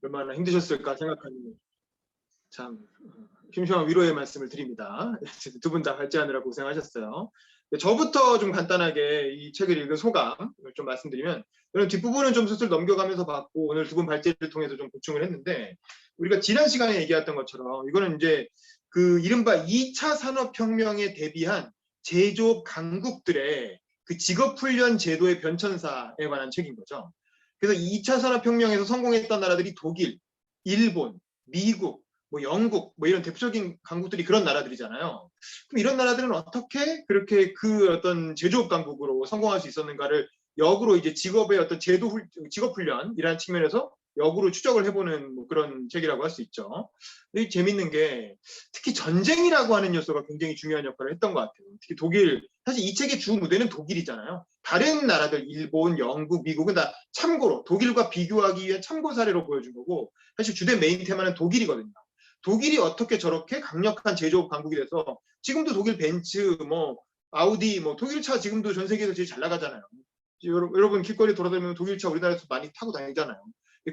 얼마나 힘드셨을까 생각하니 참 심심한 위로의 말씀을 드립니다. 두 분 다 발제하느라 고생하셨어요. 저부터 좀 간단하게 이 책을 읽은 소감을 좀 말씀드리면, 저는 뒷부분은 좀 슬슬 넘겨가면서 봤고 오늘 두 분 발제를 통해서 좀 보충을 했는데, 우리가 지난 시간에 얘기했던 것처럼 이거는 이제 그 이른바 2차 산업혁명에 대비한 제조업 강국들의 그 직업훈련 제도의 변천사에 관한 책인 거죠. 그래서 2차 산업혁명에서 성공했던 나라들이 독일, 일본, 미국, 뭐 영국, 뭐 이런 대표적인 강국들이 그런 나라들이잖아요. 그럼 이런 나라들은 어떻게 그렇게 그 어떤 제조업 강국으로 성공할 수 있었는가를 역으로 이제 직업의 어떤 직업 훈련이라는 측면에서 역으로 추적을 해보는 뭐 그런 책이라고 할 수 있죠. 근데 재밌는 게 특히 전쟁이라고 하는 요소가 굉장히 중요한 역할을 했던 것 같아요. 특히 독일, 사실 이 책의 주 무대는 독일이잖아요. 다른 나라들, 일본, 영국, 미국은 다 참고로 독일과 비교하기 위한 참고 사례로 보여준 거고, 사실 주된 메인 테마는 독일이거든요. 독일이 어떻게 저렇게 강력한 제조업 강국이 돼서 지금도 독일 벤츠, 뭐 아우디, 뭐 독일 차 지금도 전 세계에서 제일 잘 나가잖아요. 여러분 길거리 돌아다니면 독일 차 우리나라에서 많이 타고 다니잖아요.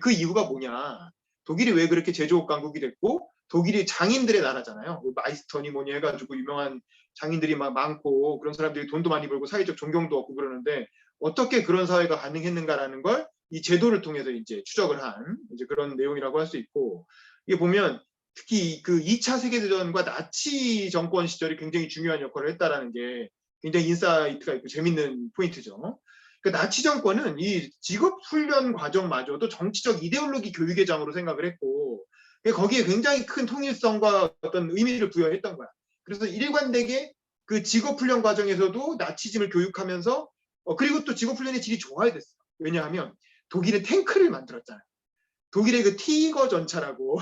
그 이유가 뭐냐? 독일이 왜 그렇게 제조업 강국이 됐고, 독일이 장인들의 나라잖아요. 마이스터니 뭐니 해가지고 유명한 장인들이 막 많고, 그런 사람들이 돈도 많이 벌고 사회적 존경도 얻고 그러는데, 어떻게 그런 사회가 가능했는가라는 걸 이 제도를 통해서 이제 추적을 한 이제 그런 내용이라고 할 수 있고, 이게 보면 특히 그 2차 세계대전과 나치 정권 시절이 굉장히 중요한 역할을 했다라는 게 굉장히 인사이트가 있고 재밌는 포인트죠. 그러니까 나치 정권은 이 직업 훈련 과정마저도 정치적 이데올로기 교육의 장으로 생각을 했고, 거기에 굉장히 큰 통일성과 어떤 의미를 부여했던 거야. 그래서 일관되게 그 직업 훈련 과정에서도 나치즘을 교육하면서 그리고 또 직업 훈련의 질이 좋아야 됐어. 왜냐하면 독일은 탱크를 만들었잖아요. 독일의 그 티거 전차라고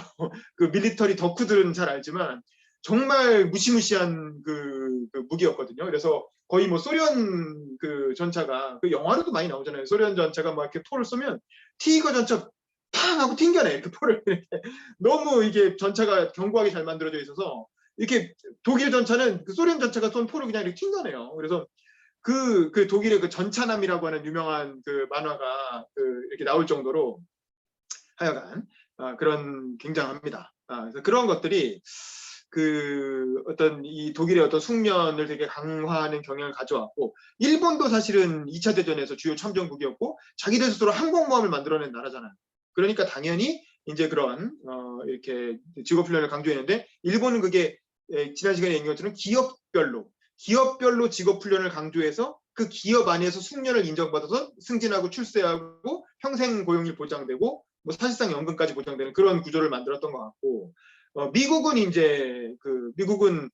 그 밀리터리 덕후들은 잘 알지만 정말 무시무시한 그 무기였거든요. 그래서 거의 뭐 소련 그 전차가 그 영화로도 많이 나오잖아요. 소련 전차가 막 이렇게 포를 쏘면 티거 전차 팡 하고 튕겨내 이렇게 포를 너무 이게 전차가 견고하게 잘 만들어져 있어서 이렇게 독일 전차는 그 소련 전차가 쏜 포를 그냥 이렇게 튕겨내요. 그래서 그 독일의 그 전차남이라고 하는 유명한 그 만화가 그 이렇게 나올 정도로 하여간 그런 굉장합니다. 그래서 그런 것들이 그 어떤 이 독일의 어떤 숙련을 되게 강화하는 경향을 가져왔고, 일본도 사실은 2차 대전에서 주요 참전국이었고 자기들 스스로 항공모함을 만들어낸 나라잖아요. 그러니까 당연히 이제 그런 이렇게 직업훈련을 강조했는데, 일본은 그게 지난 시간에 얘기한 것처럼 기업별로 직업훈련을 강조해서 그 기업 안에서 숙련을 인정받아서 승진하고 출세하고 평생 고용이 보장되고 뭐 사실상 연금까지 보장되는 그런 구조를 만들었던 것 같고, 미국은 이제 미국은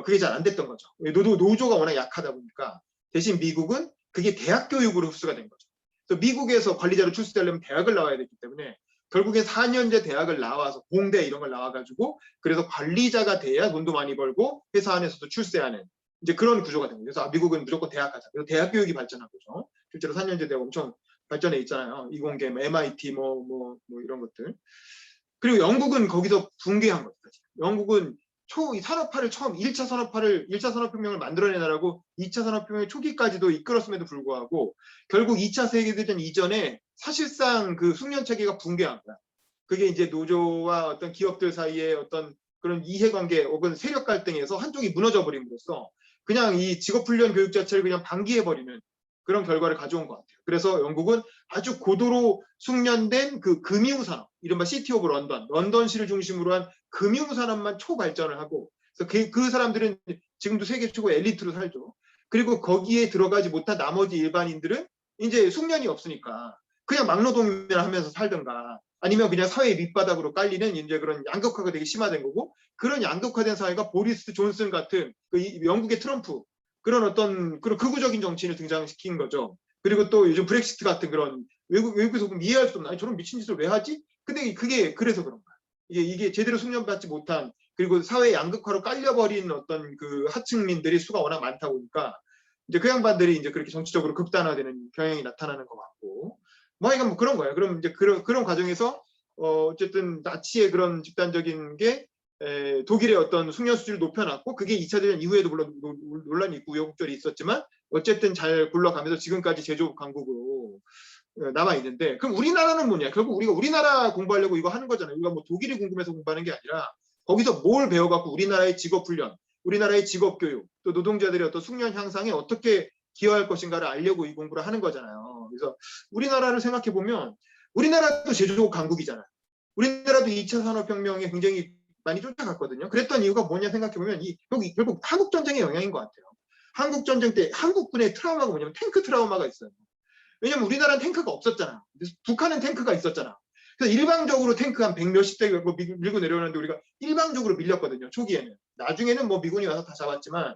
그게 잘 안 됐던 거죠. 노조가 워낙 약하다 보니까 대신 미국은 그게 대학 교육으로 흡수가 된 거죠. 그래서 미국에서 관리자로 출세하려면 대학을 나와야 되기 때문에 결국엔 4년제 대학을 나와서 공대 이런 걸 나와가지고 그래서 관리자가 돼야 돈도 많이 벌고 회사 안에서도 출세하는 이제 그런 구조가 된 거예요. 그래서 미국은 무조건 대학 가자. 그래서 대학 교육이 발전한 거죠. 실제로 4년제 대학 엄청 발전해 있잖아요. 이공계, MIT 뭐 이런 것들. 그리고 영국은 거기서 붕괴한 거죠. 영국은 산업화를 처음 1차 산업혁명을 만들어낸 나라고 2차 산업혁명 초기까지도 이끌었음에도 불구하고 결국 2차 세계대전 이전에 사실상 그 숙련 체계가 붕괴한 거야. 그게 이제 노조와 어떤 기업들 사이의 어떤 그런 이해관계 혹은 세력 갈등에서 한쪽이 무너져 버림으로써 그냥 이 직업훈련 교육 자체를 그냥 방기해버리는 그런 결과를 가져온 것 같아요. 그래서 영국은 아주 고도로 숙련된 그 금융산업, 이른바 시티 오브 런던시를 중심으로 한 금융산업만 초발전을 하고, 그래서 그 사람들은 지금도 세계 최고 엘리트로 살죠. 그리고 거기에 들어가지 못한 나머지 일반인들은 이제 숙련이 없으니까 그냥 막노동이나 하면서 살든가 아니면 그냥 사회 밑바닥으로 깔리는 이제 그런 양극화가 되게 심화된 거고, 그런 양극화된 사회가 보리스 존슨 같은 그 영국의 트럼프 그런 어떤 그런 극우적인 정치인을 등장시킨 거죠. 그리고 또 요즘 브렉시트 같은 그런 외국에서 보면 이해할 수 없는, 아니 저런 미친 짓을 왜 하지? 근데 그게 그래서 그런 거야. 이게 제대로 숙련받지 못한, 그리고 사회 양극화로 깔려버린 어떤 그 하층민들이 수가 워낙 많다 보니까 이제 그 양반들이 이제 그렇게 정치적으로 극단화되는 경향이 나타나는 것 같고, 뭐 이건 뭐 그런 거예요. 그럼 이제 그런 과정에서 어쨌든 나치의 그런 집단적인 게 독일의 어떤 숙련 수준을 높여놨고, 그게 2차 대전 이후에도 물론 논란이 있고 우여곡절이 있었지만 어쨌든 잘 굴러가면서 지금까지 제조업 강국으로 남아 있는데, 그럼 우리나라는 뭐냐? 결국 우리가 우리나라 공부하려고 이거 하는 거잖아요. 우리가 뭐 독일이 궁금해서 공부하는 게 아니라 거기서 뭘 배워갖고 우리나라의 직업 훈련, 우리나라의 직업 교육, 또 노동자들의 어떤 숙련 향상에 어떻게 기여할 것인가를 알려고 이 공부를 하는 거잖아요. 그래서 우리나라를 생각해 보면 우리나라도 제조업 강국이잖아요. 우리나라도 2차 산업혁명에 굉장히 많이 쫓아갔거든요. 그랬던 이유가 뭐냐 생각해 보면 결국 한국 전쟁의 영향인 것 같아요. 한국 전쟁 때 한국군의 트라우마가 뭐냐면 탱크 트라우마가 있어요. 왜냐면 우리나라는 탱크가 없었잖아. 북한은 탱크가 있었잖아. 그래서 일방적으로 탱크 한 100몇십 대 밀고 내려오는데 우리가 일방적으로 밀렸거든요. 초기에는. 나중에는 뭐 미군이 와서 다 잡았지만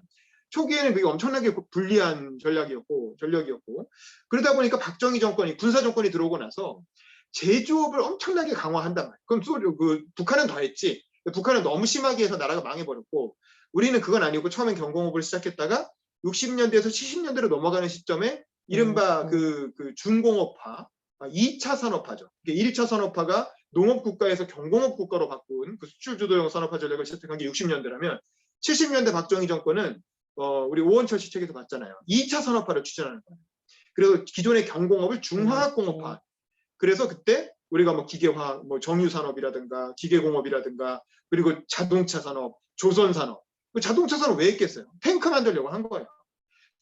초기에는 그게 엄청나게 불리한 전략이었고 그러다 보니까 박정희 정권이 군사 정권이 들어오고 나서 제조업을 엄청나게 강화한단 말이에요. 그럼 북한은 더 했지. 북한은 너무 심하게 해서 나라가 망해버렸고 우리는 그건 아니고 처음엔 경공업을 시작했다가 60년대에서 70년대로 넘어가는 시점에 이른바 그 중공업화, 2차 산업화죠. 1차 산업화가 농업 국가에서 경공업 국가로 바꾼 그 수출 주도형 산업화 전략을 시작한 게 60년대라면 70년대 박정희 정권은 우리 오원철 씨 책에서 봤잖아요. 2차 산업화를 추진하는 거예요. 그래서 기존의 경공업을 중화학공업화. 그래서 그때 우리가 뭐 기계화, 뭐 정유산업이라든가 기계공업이라든가 그리고 자동차 산업, 조선 산업. 자동차 산업 왜 했겠어요? 탱크 만들려고 한 거예요.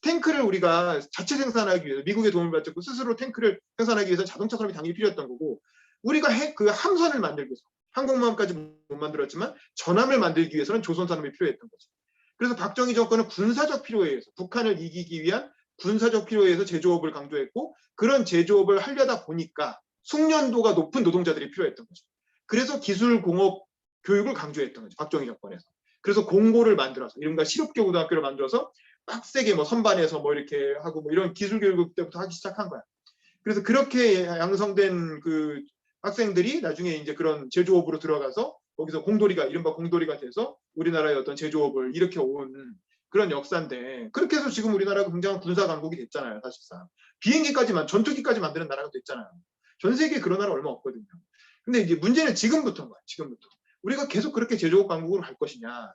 탱크를 우리가 자체 생산하기 위해서 미국의 도움을 받지 않고 스스로 탱크를 생산하기 위해서 자동차 산업이 당연히 필요했던 거고 우리가 그 함선을 만들기 위해서 항공모함까지 못 만들었지만 전함을 만들기 위해서는 조선 산업이 필요했던 거죠. 그래서 박정희 정권은 군사적 필요에 의해서 북한을 이기기 위한 군사적 필요에 의해서 제조업을 강조했고 그런 제조업을 하려다 보니까 숙련도가 높은 노동자들이 필요했던 거죠. 그래서 기술공업 교육을 강조했던 거죠. 박정희 정권에서. 그래서 공고를 만들어서 이른바 실업교고등학교를 만들어서 빡세게 뭐 선반에서 뭐 이렇게 하고 뭐 이런 기술 교육 때부터 하기 시작한 거야. 그래서 그렇게 양성된 그 학생들이 나중에 이제 그런 제조업으로 들어가서 거기서 이른바 공돌이가 돼서 우리나라의 어떤 제조업을 일으켜온 그런 역사인데 그렇게 해서 지금 우리나라가 굉장한 군사 강국이 됐잖아요. 사실상 전투기까지 만드는 나라가 됐잖아요. 전 세계에 그런 나라 얼마 없거든요. 근데 이제 문제는 지금부터인 거야. 지금부터. 우리가 계속 그렇게 제조업 강국으로 갈 것이냐.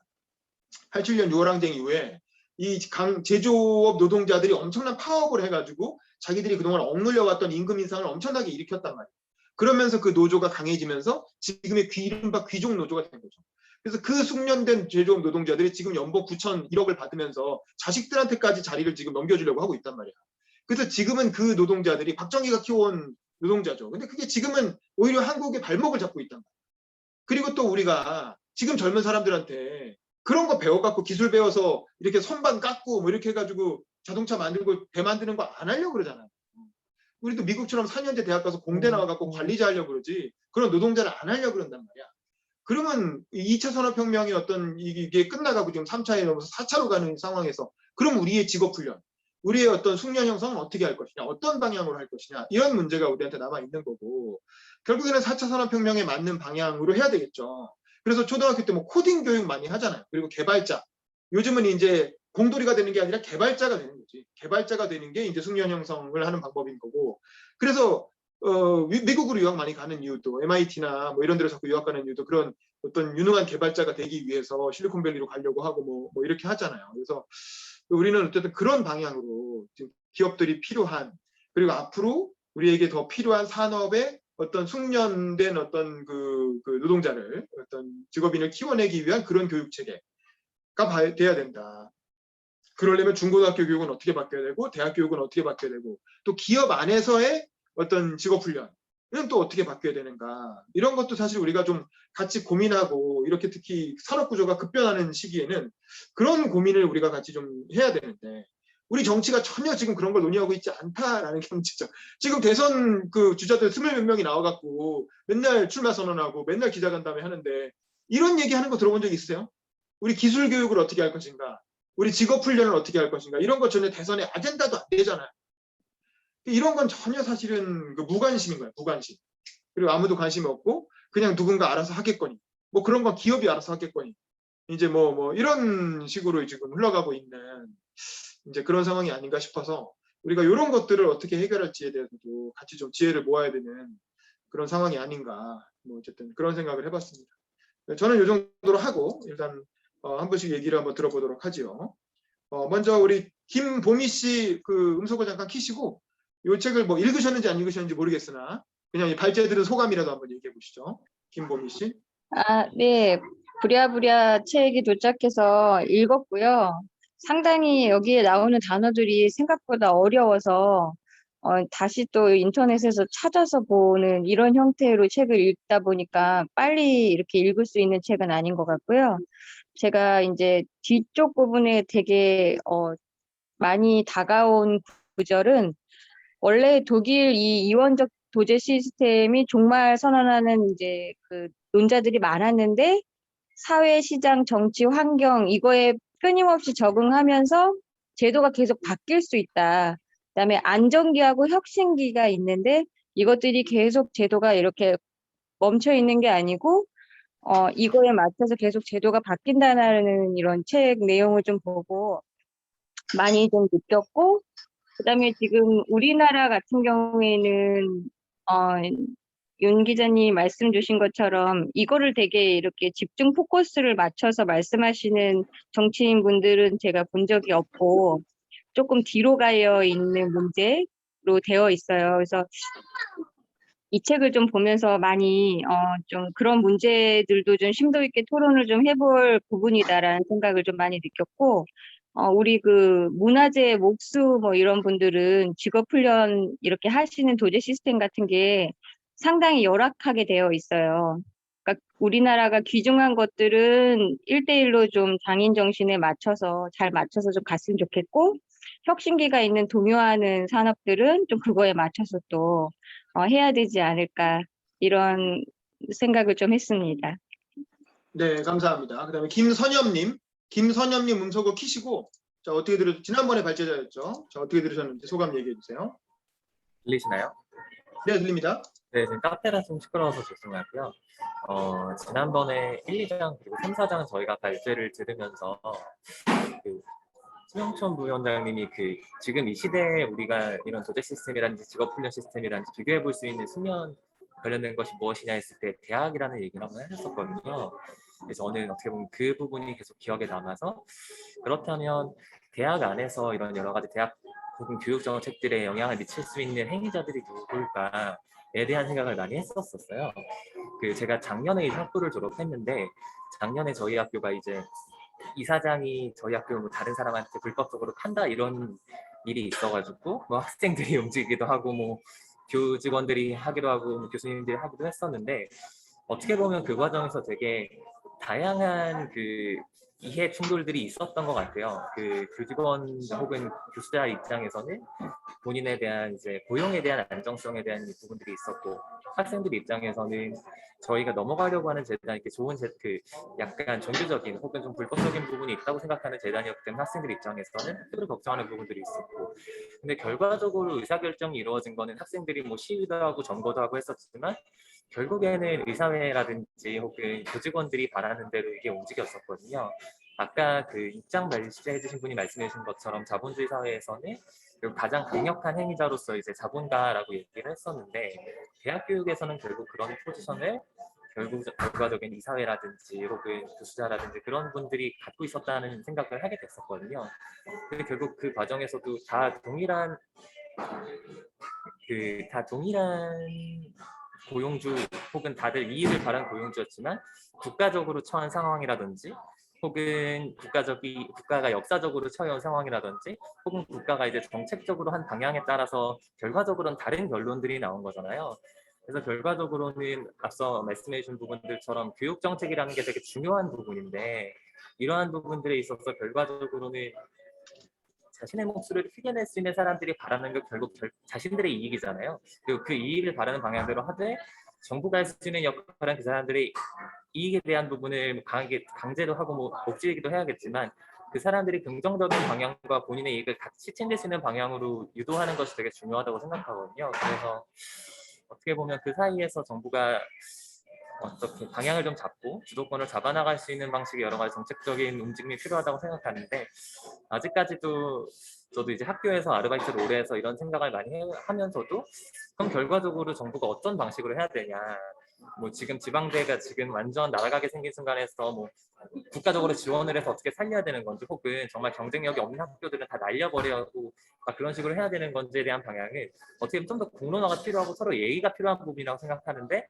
87년 6월 항쟁 이후에 이 제조업 노동자들이 엄청난 파업을 해가지고 자기들이 그동안 억눌려왔던 임금 인상을 엄청나게 일으켰단 말이에요. 그러면서 그 노조가 강해지면서 지금의 이른바 귀족 노조가 된 거죠. 그래서 그 숙련된 제조업 노동자들이 지금 연봉 9천 1억을 받으면서 자식들한테까지 자리를 지금 넘겨주려고 하고 있단 말이야. 그래서 지금은 그 노동자들이 박정희가 키워온 노동자죠. 근데 그게 지금은 오히려 한국의 발목을 잡고 있단 말이야. 그리고 또 우리가 지금 젊은 사람들한테 그런 거 배워갖고 기술 배워서 이렇게 선반 깎고 뭐 이렇게 해가지고 자동차 만들고 배 만드는 거 안 하려고 그러잖아요. 우리도 미국처럼 4년제 대학 가서 공대 나와갖고 관리자 하려고 그러지 그런 노동자를 안 하려고 그런단 말이야. 그러면 2차 산업혁명의 어떤 이게 끝나가고 지금 3차에 넘어서 4차로 가는 상황에서 그럼 우리의 직업훈련, 우리의 어떤 숙련 형성은 어떻게 할 것이냐, 어떤 방향으로 할 것이냐 이런 문제가 우리한테 남아있는 거고 결국에는 4차 산업혁명에 맞는 방향으로 해야 되겠죠. 그래서 초등학교 때 뭐 코딩 교육 많이 하잖아요. 그리고 개발자. 요즘은 이제 공돌이가 되는 게 아니라 개발자가 되는 거지. 개발자가 되는 게 이제 숙련 형성을 하는 방법인 거고. 그래서 미국으로 유학 많이 가는 이유도 MIT나 뭐 이런 데로 자꾸 유학 가는 이유도 그런 어떤 유능한 개발자가 되기 위해서 실리콘밸리로 가려고 하고 뭐 이렇게 하잖아요. 그래서 우리는 어쨌든 그런 방향으로 지금 기업들이 필요한 그리고 앞으로 우리에게 더 필요한 산업의 어떤 숙련된 어떤 그 노동자를 어떤 직업인을 키워내기 위한 그런 교육 체계가 돼야 된다. 그러려면 중고등학교 교육은 어떻게 바뀌어야 되고 대학 교육은 어떻게 바뀌어야 되고 또 기업 안에서의 어떤 직업 훈련은 또 어떻게 바뀌어야 되는가 이런 것도 사실 우리가 좀 같이 고민하고 이렇게 특히 산업 구조가 급변하는 시기에는 그런 고민을 우리가 같이 좀 해야 되는데 우리 정치가 전혀 지금 그런 걸 논의하고 있지 않다라는 게 문제죠. 지금 대선 그 주자들 20몇 명이 나와갖고 맨날 출마 선언하고 맨날 기자간담회 하는데 이런 얘기하는 거 들어본 적 있으세요? 우리 기술 교육을 어떻게 할 것인가? 우리 직업 훈련을 어떻게 할 것인가? 이런 거 전혀 대선의 아젠다도 안 되잖아요. 이런 건 전혀 사실은 그 무관심인 거예요. 무관심. 그리고 아무도 관심이 없고 그냥 누군가 알아서 하겠거니. 뭐 그런 건 기업이 알아서 하겠거니. 이제 뭐 이런 식으로 지금 흘러가고 있는 이제 그런 상황이 아닌가 싶어서 우리가 이런 것들을 어떻게 해결할지에 대해서도 같이 좀 지혜를 모아야 되는 그런 상황이 아닌가. 뭐 어쨌든 그런 생각을 해봤습니다. 저는 이 정도로 하고 일단 한 번씩 얘기를 한번 들어보도록 하죠. 먼저 우리 김보미 씨 그 음소거 잠깐 키시고 이 책을 뭐 읽으셨는지 안 읽으셨는지 모르겠으나 그냥 이 발제들은 소감이라도 한번 얘기해 보시죠. 김보미 씨. 네. 부랴부랴 책이 도착해서 읽었고요. 상당히 여기에 나오는 단어들이 생각보다 어려워서 다시 또 인터넷에서 찾아서 보는 이런 형태로 책을 읽다 보니까 빨리 이렇게 읽을 수 있는 책은 아닌 것 같고요. 제가 이제 뒤쪽 부분에 되게 많이 다가온 구절은 원래 독일 이 이원적 도제 시스템이 종말 선언하는 이제 그 논자들이 많았는데 사회, 시장, 정치, 환경 이거에 끊임없이 적응하면서 제도가 계속 바뀔 수 있다. 그다음에 안정기하고 혁신기가 있는데 이것들이 계속 제도가 이렇게 멈춰 있는 게 아니고 이거에 맞춰서 계속 제도가 바뀐다는 이런 책 내용을 좀 보고 많이 좀 느꼈고 그다음에 지금 우리나라 같은 경우에는 윤 기자님 말씀 주신 것처럼 이거를 되게 이렇게 집중 포커스를 맞춰서 말씀하시는 정치인분들은 제가 본 적이 없고 조금 뒤로 가여 있는 문제로 되어 있어요. 그래서 이 책을 좀 보면서 많이 좀 그런 문제들도 좀 심도 있게 토론을 좀 해볼 부분이다라는 생각을 좀 많이 느꼈고 우리 그 문화재 목수 뭐 이런 분들은 직업 훈련 이렇게 하시는 도제 시스템 같은 게 상당히 열악하게 되어 있어요. 그러니까 우리나라가 귀중한 것들은 1대1로 좀 장인 정신에 맞춰서 잘 맞춰서 좀 갔으면 좋겠고 혁신기가 있는 동요하는 산업들은 좀 그거에 맞춰서 또 해야 되지 않을까 이런 생각을 좀 했습니다. 네, 감사합니다. 그다음에 김선엽님 음소거 키시고 자 어떻게 지난번에 발제자였죠. 자 어떻게 들으셨는지 소감 얘기해 주세요. 들리시나요? 네, 들립니다. 네, 지금 카페라 좀 시끄러워서 죄송하고요. 지난번에 1, 2장 그리고 3, 4장은 저희가 발제를 들으면서 그 심영천 부위원장님이 그 지금 이 시대에 우리가 이런 도제 시스템이라든지 직업 훈련 시스템이라든지 비교해 볼 수 있는 수면 관련된 것이 무엇이냐 했을 때 대학이라는 얘기를 한번 하셨었거든요. 그래서 저는 어떻게 보면 그 부분이 계속 기억에 남아서 그렇다면 대학 안에서 이런 여러 가지 대학 혹은 교육 정책들에 영향을 미칠 수 있는 행위자들이 누굴까에 대한 생각을 많이 했었어요. 그 제가 작년에 이제 학부를 졸업했는데 작년에 저희 학교가 이제 이사장이 저희 학교 뭐 다른 사람한테 불법적으로 판다 이런 일이 있어가지고 뭐 학생들이 움직이기도 하고 뭐 교직원들이 하기도 하고 뭐 교수님들이 하기도 했었는데 어떻게 보면 그 과정에서 되게 다양한 그 이해 충돌들이 있었던 것 같아요. 그 교직원 혹은 교수자 입장에서는 본인에 대한 이제 고용에 대한 안정성에 대한 부분들이 있었고 학생들 입장에서는 저희가 넘어가려고 하는 재단 이렇게 좋은 그 약간 종교적인 혹은 좀 불법적인 부분이 있다고 생각하는 재단이었기 때문에 학생들 입장에서는 학교를 걱정하는 부분들이 있었고 근데 결과적으로 의사결정이 이루어진 거는 학생들이 뭐 시위도 하고 점거도 하고 했었지만 결국에는 의사회라든지 혹은 교직원들이 바라는 대로 이게 움직였었거든요. 아까 그 입장 발제해 주신 분이 말씀해 주신 것처럼 자본주의 사회에서는 가장 강력한 행위자로서 이제 자본가라고 얘기를 했었는데 대학 교육에서는 결국 그런 포지션을 결과적인 이사회라든지 혹은 교수자라든지 그런 분들이 갖고 있었다는 생각을 하게 됐었거든요. 근데 결국 그 과정에서도 다 동일한 고용주 혹은 다들 이익을 바란 고용주였지만 국가적으로 처한 상황이라든지 혹은 국가가 역사적으로 처해온 상황이라든지 혹은 국가가 이제 정책적으로 한 방향에 따라서 결과적으로는 다른 결론들이 나온 거잖아요. 그래서 결과적으로는 앞서 말씀해 주신 부분들처럼 교육 정책이라는 게 되게 중요한 부분인데 이러한 부분들에 있어서 결과적으로는 자신의 목소리를 크게 낼 수 있는 사람들이 바라는 게 결국 자신들의 이익이잖아요. 그리고 그 이익을 바라는 방향대로 하되 정부가 할 수 있는 역할은 그 사람들이 이익에 대한 부분을 강하게 강제로 하고 뭐 억지르기도 해야겠지만 그 사람들이 긍정적인 방향과 본인의 이익을 같이 챙길 수 있는 방향으로 유도하는 것이 되게 중요하다고 생각하거든요. 그래서 어떻게 보면 그 사이에서 정부가 어떻게 방향을 좀 잡고 주도권을 잡아나갈 수 있는 방식의 여러 가지 정책적인 움직임이 필요하다고 생각하는데 아직까지도 저도 이제 학교에서 아르바이트를 오래 해서 이런 생각을 많이 하면서도 그럼 결과적으로 정부가 어떤 방식으로 해야 되냐 뭐 지금 지방대가 지금 완전 날아가게 생긴 순간에서 뭐 국가적으로 지원을 해서 어떻게 살려야 되는 건지, 혹은 정말 경쟁력이 없는 학교들은 다 날려버려고 그런 식으로 해야 되는 건지에 대한 방향을 어떻게 보면 좀 더 공론화가 필요하고 서로 예의가 필요한 부분이라고 생각하는데,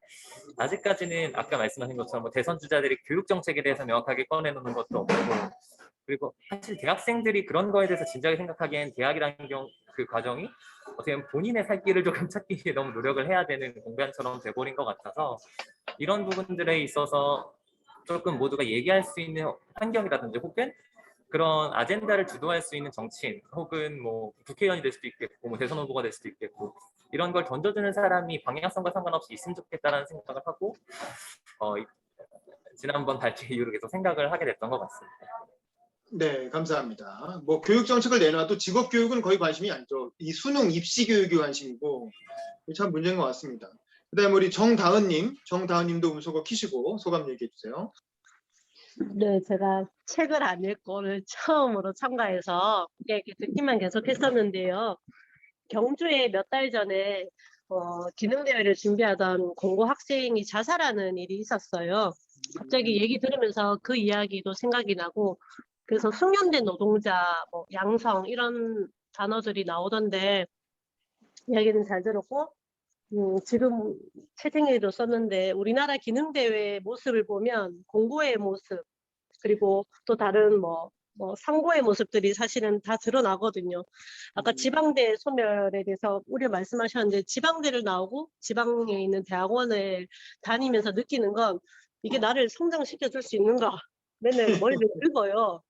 아직까지는 아까 말씀하신 것처럼 뭐 대선 주자들이 교육 정책에 대해서 명확하게 꺼내놓는 것도 없고, 그리고 사실 대학생들이 그런 거에 대해서 진작에 생각하기엔 대학이라는 그 과정이 어떻게 보면 본인의 살 길을 조금 찾기 위해 너무 노력을 해야 되는 공간처럼 돼버린 것 같아서, 이런 부분들에 있어서 조금 모두가 얘기할 수 있는 환경이라든지, 혹은 그런 아젠다를 주도할 수 있는 정치인, 혹은 뭐 국회의원이 될 수도 있겠고 뭐 대선 후보가 될 수도 있겠고, 이런 걸 던져주는 사람이 방향성과 상관없이 있으면 좋겠다라는 생각을 하고, 지난번 발제 이후로 계속 생각을 하게 됐던 것 같습니다. 네, 감사합니다. 뭐 교육 정책을 내놔도 직업 교육은 거의 관심이 아니죠. 이 수능 입시 교육이 관심이고 참 문제인 것 같습니다. 그다음에 우리 정다은님도 음소거 키시고 소감 얘기해 주세요. 네, 제가 책을 안 읽고 오늘 처음으로 참가해서 이렇게 듣기만 계속 했었는데요. 경주에 몇 달 전에 기능대회를 준비하던 공고 학생이 자살하는 일이 있었어요. 갑자기 얘기 들으면서 그 이야기도 생각이 나고, 그래서 숙련된 노동자, 뭐 양성 이런 단어들이 나오던데 이야기는 잘 들었고, 지금 채팅에도 썼는데 우리나라 기능대회 모습을 보면 공고의 모습, 그리고 또 다른 뭐 상고의 모습들이 사실은 다 드러나거든요. 아까 지방대 소멸에 대해서 우려 말씀하셨는데, 지방대를 나오고 지방에 있는 대학원을 다니면서 느끼는 건, 이게 나를 성장시켜 줄 수 있는가. 맨날 머리를 긁어요.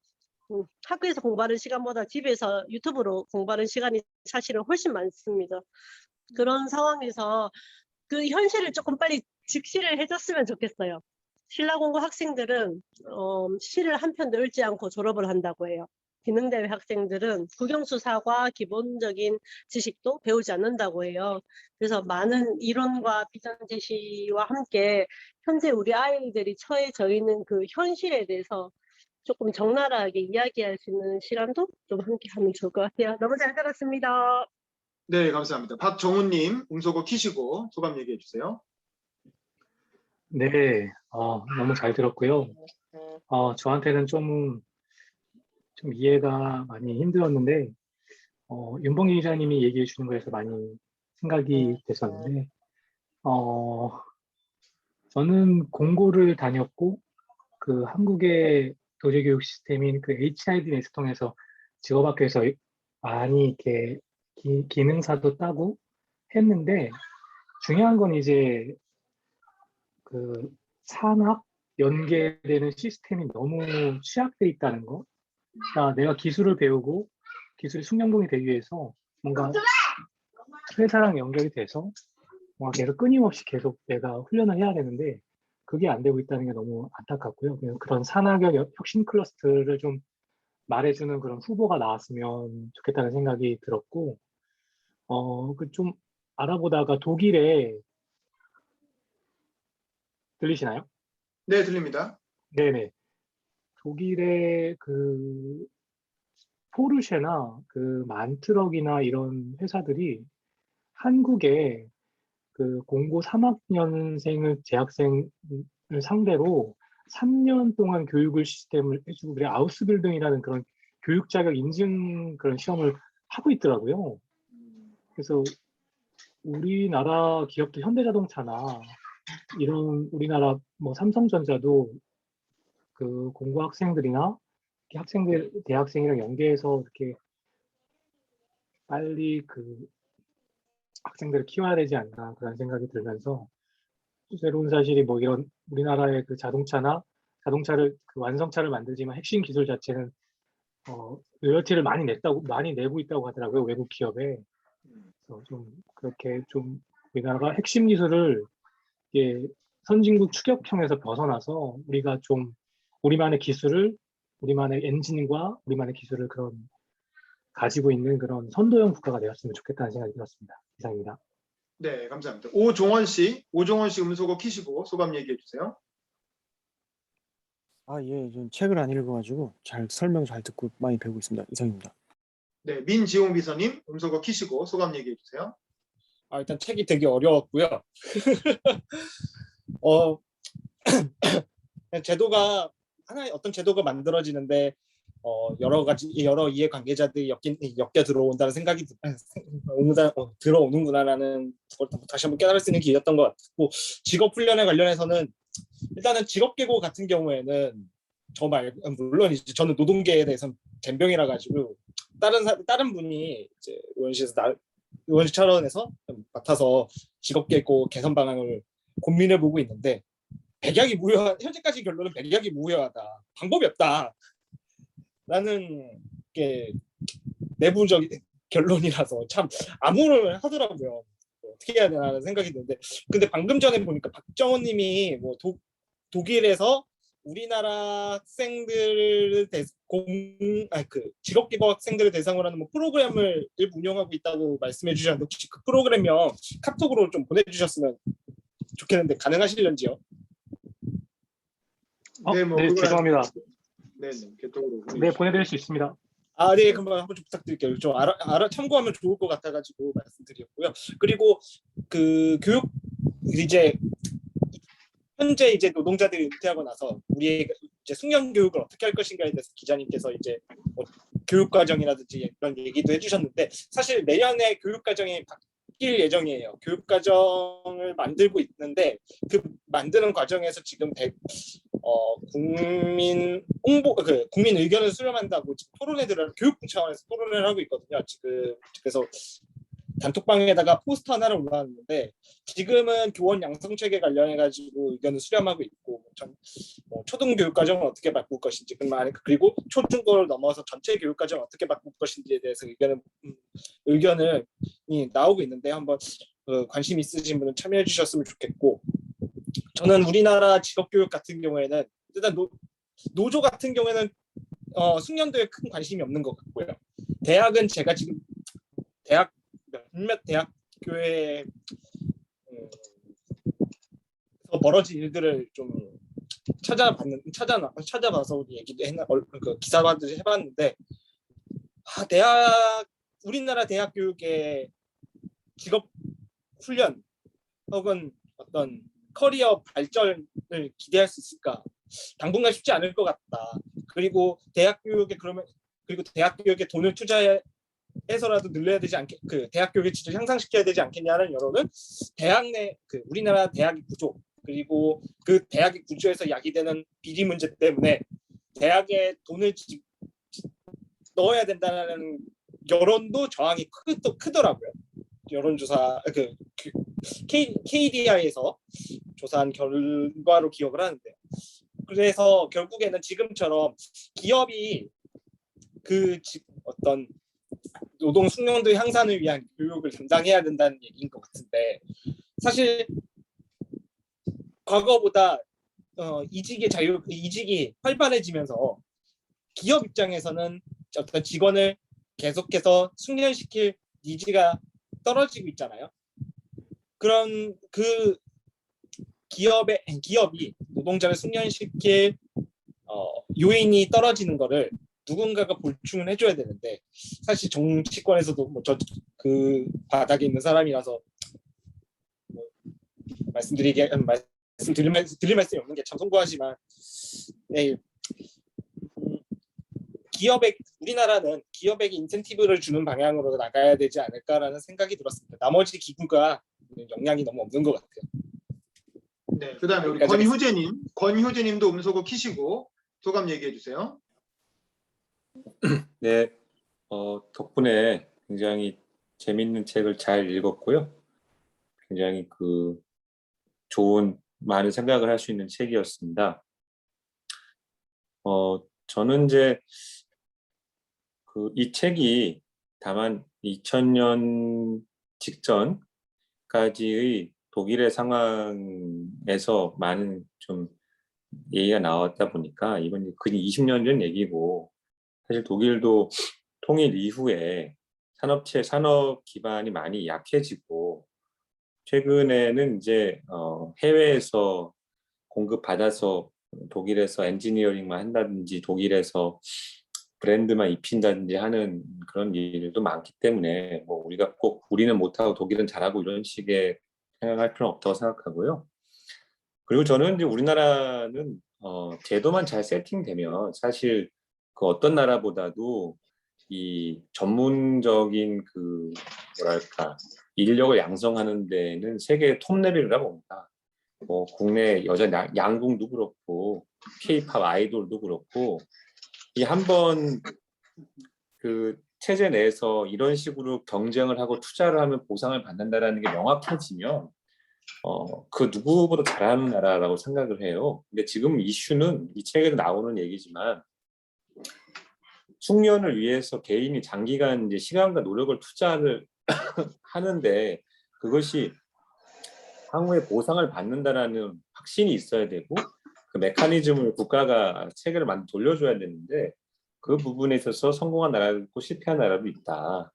학교에서 공부하는 시간보다 집에서 유튜브로 공부하는 시간이 사실은 훨씬 많습니다. 그런 상황에서 그 현실을 조금 빨리 직시를 해줬으면 좋겠어요. 신라공고 학생들은 시를 한 편도 읽지 않고 졸업을 한다고 해요. 기능대회 학생들은 국영수사과 기본적인 지식도 배우지 않는다고 해요. 그래서 많은 이론과 비전 제시와 함께 현재 우리 아이들이 처해져 있는 그 현실에 대해서 조금 적나라하게 이야기할 수 있는 시간도 좀 함께 하면 좋을 것 같아요. 너무 잘 들었습니다. 네, 감사합니다. 박정훈님 음소거 키시고 소감 얘기해 주세요. 네, 너무 잘 들었고요. 저한테는 좀 이해가 많이 힘들었는데, 윤봉희 기자님이 얘기해 주는 거에서 많이 생각이 됐었는데, 저는 공고를 다녔고, 그 한국의 도제교육 시스템인 그 HID 넷을 통해서 직업학교에서 많이 이렇게 기능사도 따고 했는데, 중요한 건 이제 그 산학 연계되는 시스템이 너무 취약돼 있다는 거. 그러니까 내가 기술을 배우고 기술이 숙련공이 되기 위해서 뭔가 회사랑 연결이 돼서 뭔가 계속 끊임없이 계속 내가 훈련을 해야 되는데, 그게 안 되고 있다는 게 너무 안타깝고요. 그냥 그런 산학의 혁신 클러스터를 좀 말해주는 그런 후보가 나왔으면 좋겠다는 생각이 들었고, 그 좀 알아보다가 독일에 들리시나요? 네, 들립니다. 네네. 독일의 그 포르쉐나 그 만트럭이나 이런 회사들이 한국에 그 공고 3학년생을 재학생을 상대로 3년 동안 교육을 시스템을 해주고, 그래 아우스빌딩이라는 그런 교육 자격 인증 그런 시험을 하고 있더라고요. 그래서 우리나라 기업도 현대자동차나 이런 우리나라 뭐 삼성전자도 그 공고 학생들이나 학생들, 대학생이랑 연계해서 이렇게 빨리 그 학생들을 키워야 되지 않나 그런 생각이 들면서, 새로운 사실이 뭐 이런 우리나라의 그 자동차를 그 완성차를 만들지만 핵심 기술 자체는 로열티를 많이 내고 있다고 하더라고요, 외국 기업에. 그래서 좀 그렇게 좀 우리나라가 핵심 기술을 이게 선진국 추격형에서 벗어나서 우리가 좀 우리만의 기술을, 우리만의 엔진과 우리만의 기술을 그런 가지고 있는 그런 선도형 국가가 되었으면 좋겠다는 생각이 들었습니다. 이상입니다. 네, 감사합니다. 오종원 씨 음소거 키시고 소감 얘기해 주세요. 예, 전 책을 안 읽어가지고 설명 잘 듣고 많이 배우고 있습니다. 이상입니다. 네, 민지용 비서님 음소거 키시고 소감 얘기해 주세요. 일단 책이 되게 어려웠고요. 어, 제도가 하나의 어떤 제도가 만들어지는데 여러 가지 여러 이해관계자들이 엮여 들어온다는 생각이 들어오는구나라는 걸 다시 한번 깨달을 수 있는 기회였던 것 같고, 직업 훈련에 관련해서는 일단은 직업 계고 같은 경우에는 물론 이제 저는 노동계에 대해서는 젬병이라 가지고 다른 분이 이제 의원실 차원에서 맡아서 직업 계고 개선 방안을 고민해 보고 있는데, 현재까지 결론은 백약이 무효하다, 방법이 없다 라는 게 내부적인 결론이라서 참 암울을 하더라고요. 어떻게 해야 되나 하는 생각이 드는데, 근데 방금 전에 보니까 박정원 님이 뭐 독일에서 우리나라 학생들 직업기부 학생들을 대상으로 하는 뭐 프로그램을 운영하고 있다고 말씀해 주셨는데, 혹시 그 프로그램명 카톡으로 좀 보내주셨으면 좋겠는데 가능하실런지요? 네, 뭐 네, 그걸 죄송합니다. 네, 개통으로 네, 보내드릴 수 있습니다. 네, 그럼 한번 좀 부탁드릴게요. 좀 참고하면 좋을 것 같아가지고 말씀드렸고요. 그리고 그 교육 이제 현재 이제 노동자들이 은퇴하고 나서 우리의 이제 숙련 교육을 어떻게 할 것인가에 대해서 기자님께서 이제 뭐 교육 과정이라든지 이런 얘기도 해주셨는데, 사실 내년에 교육 과정이 바뀔 예정이에요. 교육 과정을 만들고 있는데, 그 만드는 과정에서 지금 국민 의견을 수렴한다고 지금 교육부 차원에서 토론을 하고 있거든요. 지금 그래서 단톡방에다가 포스터 하나를 올라왔는데, 지금은 교원 양성 체계 관련해 가지고 의견을 수렴하고 있고, 초등 교육 과정을 어떻게 바꿀 것인지, 그리고 초중고를 넘어서 전체 교육 과정을 어떻게 바꿀 것인지에 대해서 의견을 나오고 있는데, 한번 관심 있으신 분은 참여해 주셨으면 좋겠고, 저는 우리나라 직업교육 같은 경우에는 일단 노조 같은 경우에는 숙련도에 큰 관심이 없는 것 같고요. 대학은 제가 지금 몇몇 대학교에 벌어진 일들을 좀 찾아봐서 우리 얘기도 기사화도 해봤는데, 우리나라 대학 교육의 직업 훈련 혹은 어떤 커리어 발전을 기대할 수 있을까? 당분간 쉽지 않을 것 같다. 그리고 대학 교육에 돈을 투자해서라도 늘려야 되지 대학 교육의 질을 향상시켜야 되지 않겠냐는 여론은 대학 내 우리나라 대학의 구조, 그리고 그 대학의 구조에서 야기되는 비리 문제 때문에 대학에 돈을 넣어야 된다는 여론도 저항이 크더라고요. 여론조사 KDI에서 조사한 결과로 기억을 하는데요. 그래서 결국에는 지금처럼 기업이 어떤 노동 숙련도 향상을 위한 교육을 담당해야 된다는 얘기인 것 같은데, 사실 과거보다 이직이 활발해지면서 기업 입장에서는 어떤 직원을 계속해서 숙련시킬 니즈가 떨어지고 있잖아요. 그런 기업이 노동자를 숙련시킬 요인이 떨어지는 거를 누군가가 보충을 해줘야 되는데, 사실 정치권에서도 그 바닥에 있는 사람이라서 드릴 말씀이 없는 게 참 송구하지만, 우리나라는 기업에게 인센티브를 주는 방향으로 나가야 되지 않을까라는 생각이 들었습니다. 나머지 기구가 영향이 너무 없는 것 같아요. 네, 그다음에 우리 권효재님도 음소거 키시고 소감 얘기해 주세요. 네, 덕분에 굉장히 재밌는 책을 잘 읽었고요. 굉장히 좋은 많은 생각을 할 수 있는 책이었습니다. 저는 이제 이 책이 다만 2000년 직전까지의 독일의 상황에서 많은 좀 얘기가 나왔다 보니까, 이건 근 20년 전 얘기고, 사실 독일도 통일 이후에 산업 기반이 많이 약해지고, 최근에는 이제 해외에서 공급받아서 독일에서 엔지니어링만 한다든지 독일에서 브랜드만 입힌다든지 하는 그런 일도 많기 때문에, 뭐 우리가 꼭 우리는 못하고 독일은 잘하고 이런 식의 생각할 필요는 없다고 생각하고요. 그리고 저는 이제 우리나라는 제도만 잘 세팅되면 사실 그 어떤 나라보다도 이 전문적인 그 뭐랄까 인력을 양성하는 데는 세계 톱 레벨이라고 봅니다. 뭐 국내 여자 양궁도 그렇고 K-팝 아이돌도 그렇고 이 한번 그 체제 내에서 이런 식으로 경쟁을 하고 투자를 하면 보상을 받는다라는 게 명확해지면 그 누구보다 잘하는 나라라고 생각을 해요. 근데 지금 이슈는 이 책에도 나오는 얘기지만 숙련을 위해서 개인이 장기간 이제 시간과 노력을 투자를 하는데 그것이 향후에 보상을 받는다라는 확신이 있어야 되고 그 메커니즘을 국가가 체계를 만들어 돌려줘야 되는데 그 부분에 있어서 성공한 나라도 있고 실패한 나라도 있다.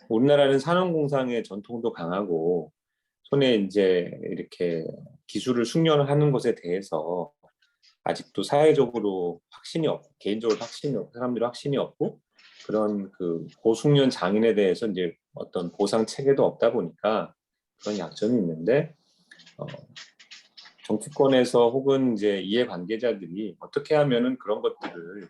우리나라는 산업공상의 전통도 강하고 손에 이제 이렇게 기술을 숙련하는 것에 대해서 아직도 사회적으로 확신이 없고 개인적으로 확신이 없고 사람들이 확신이 없고 그런 그 고숙련 장인에 대해서 이제 어떤 보상 체계도 없다 보니까 그런 약점이 있는데 정치권에서 혹은 이제 이해관계자들이 어떻게 하면은 그런 것들을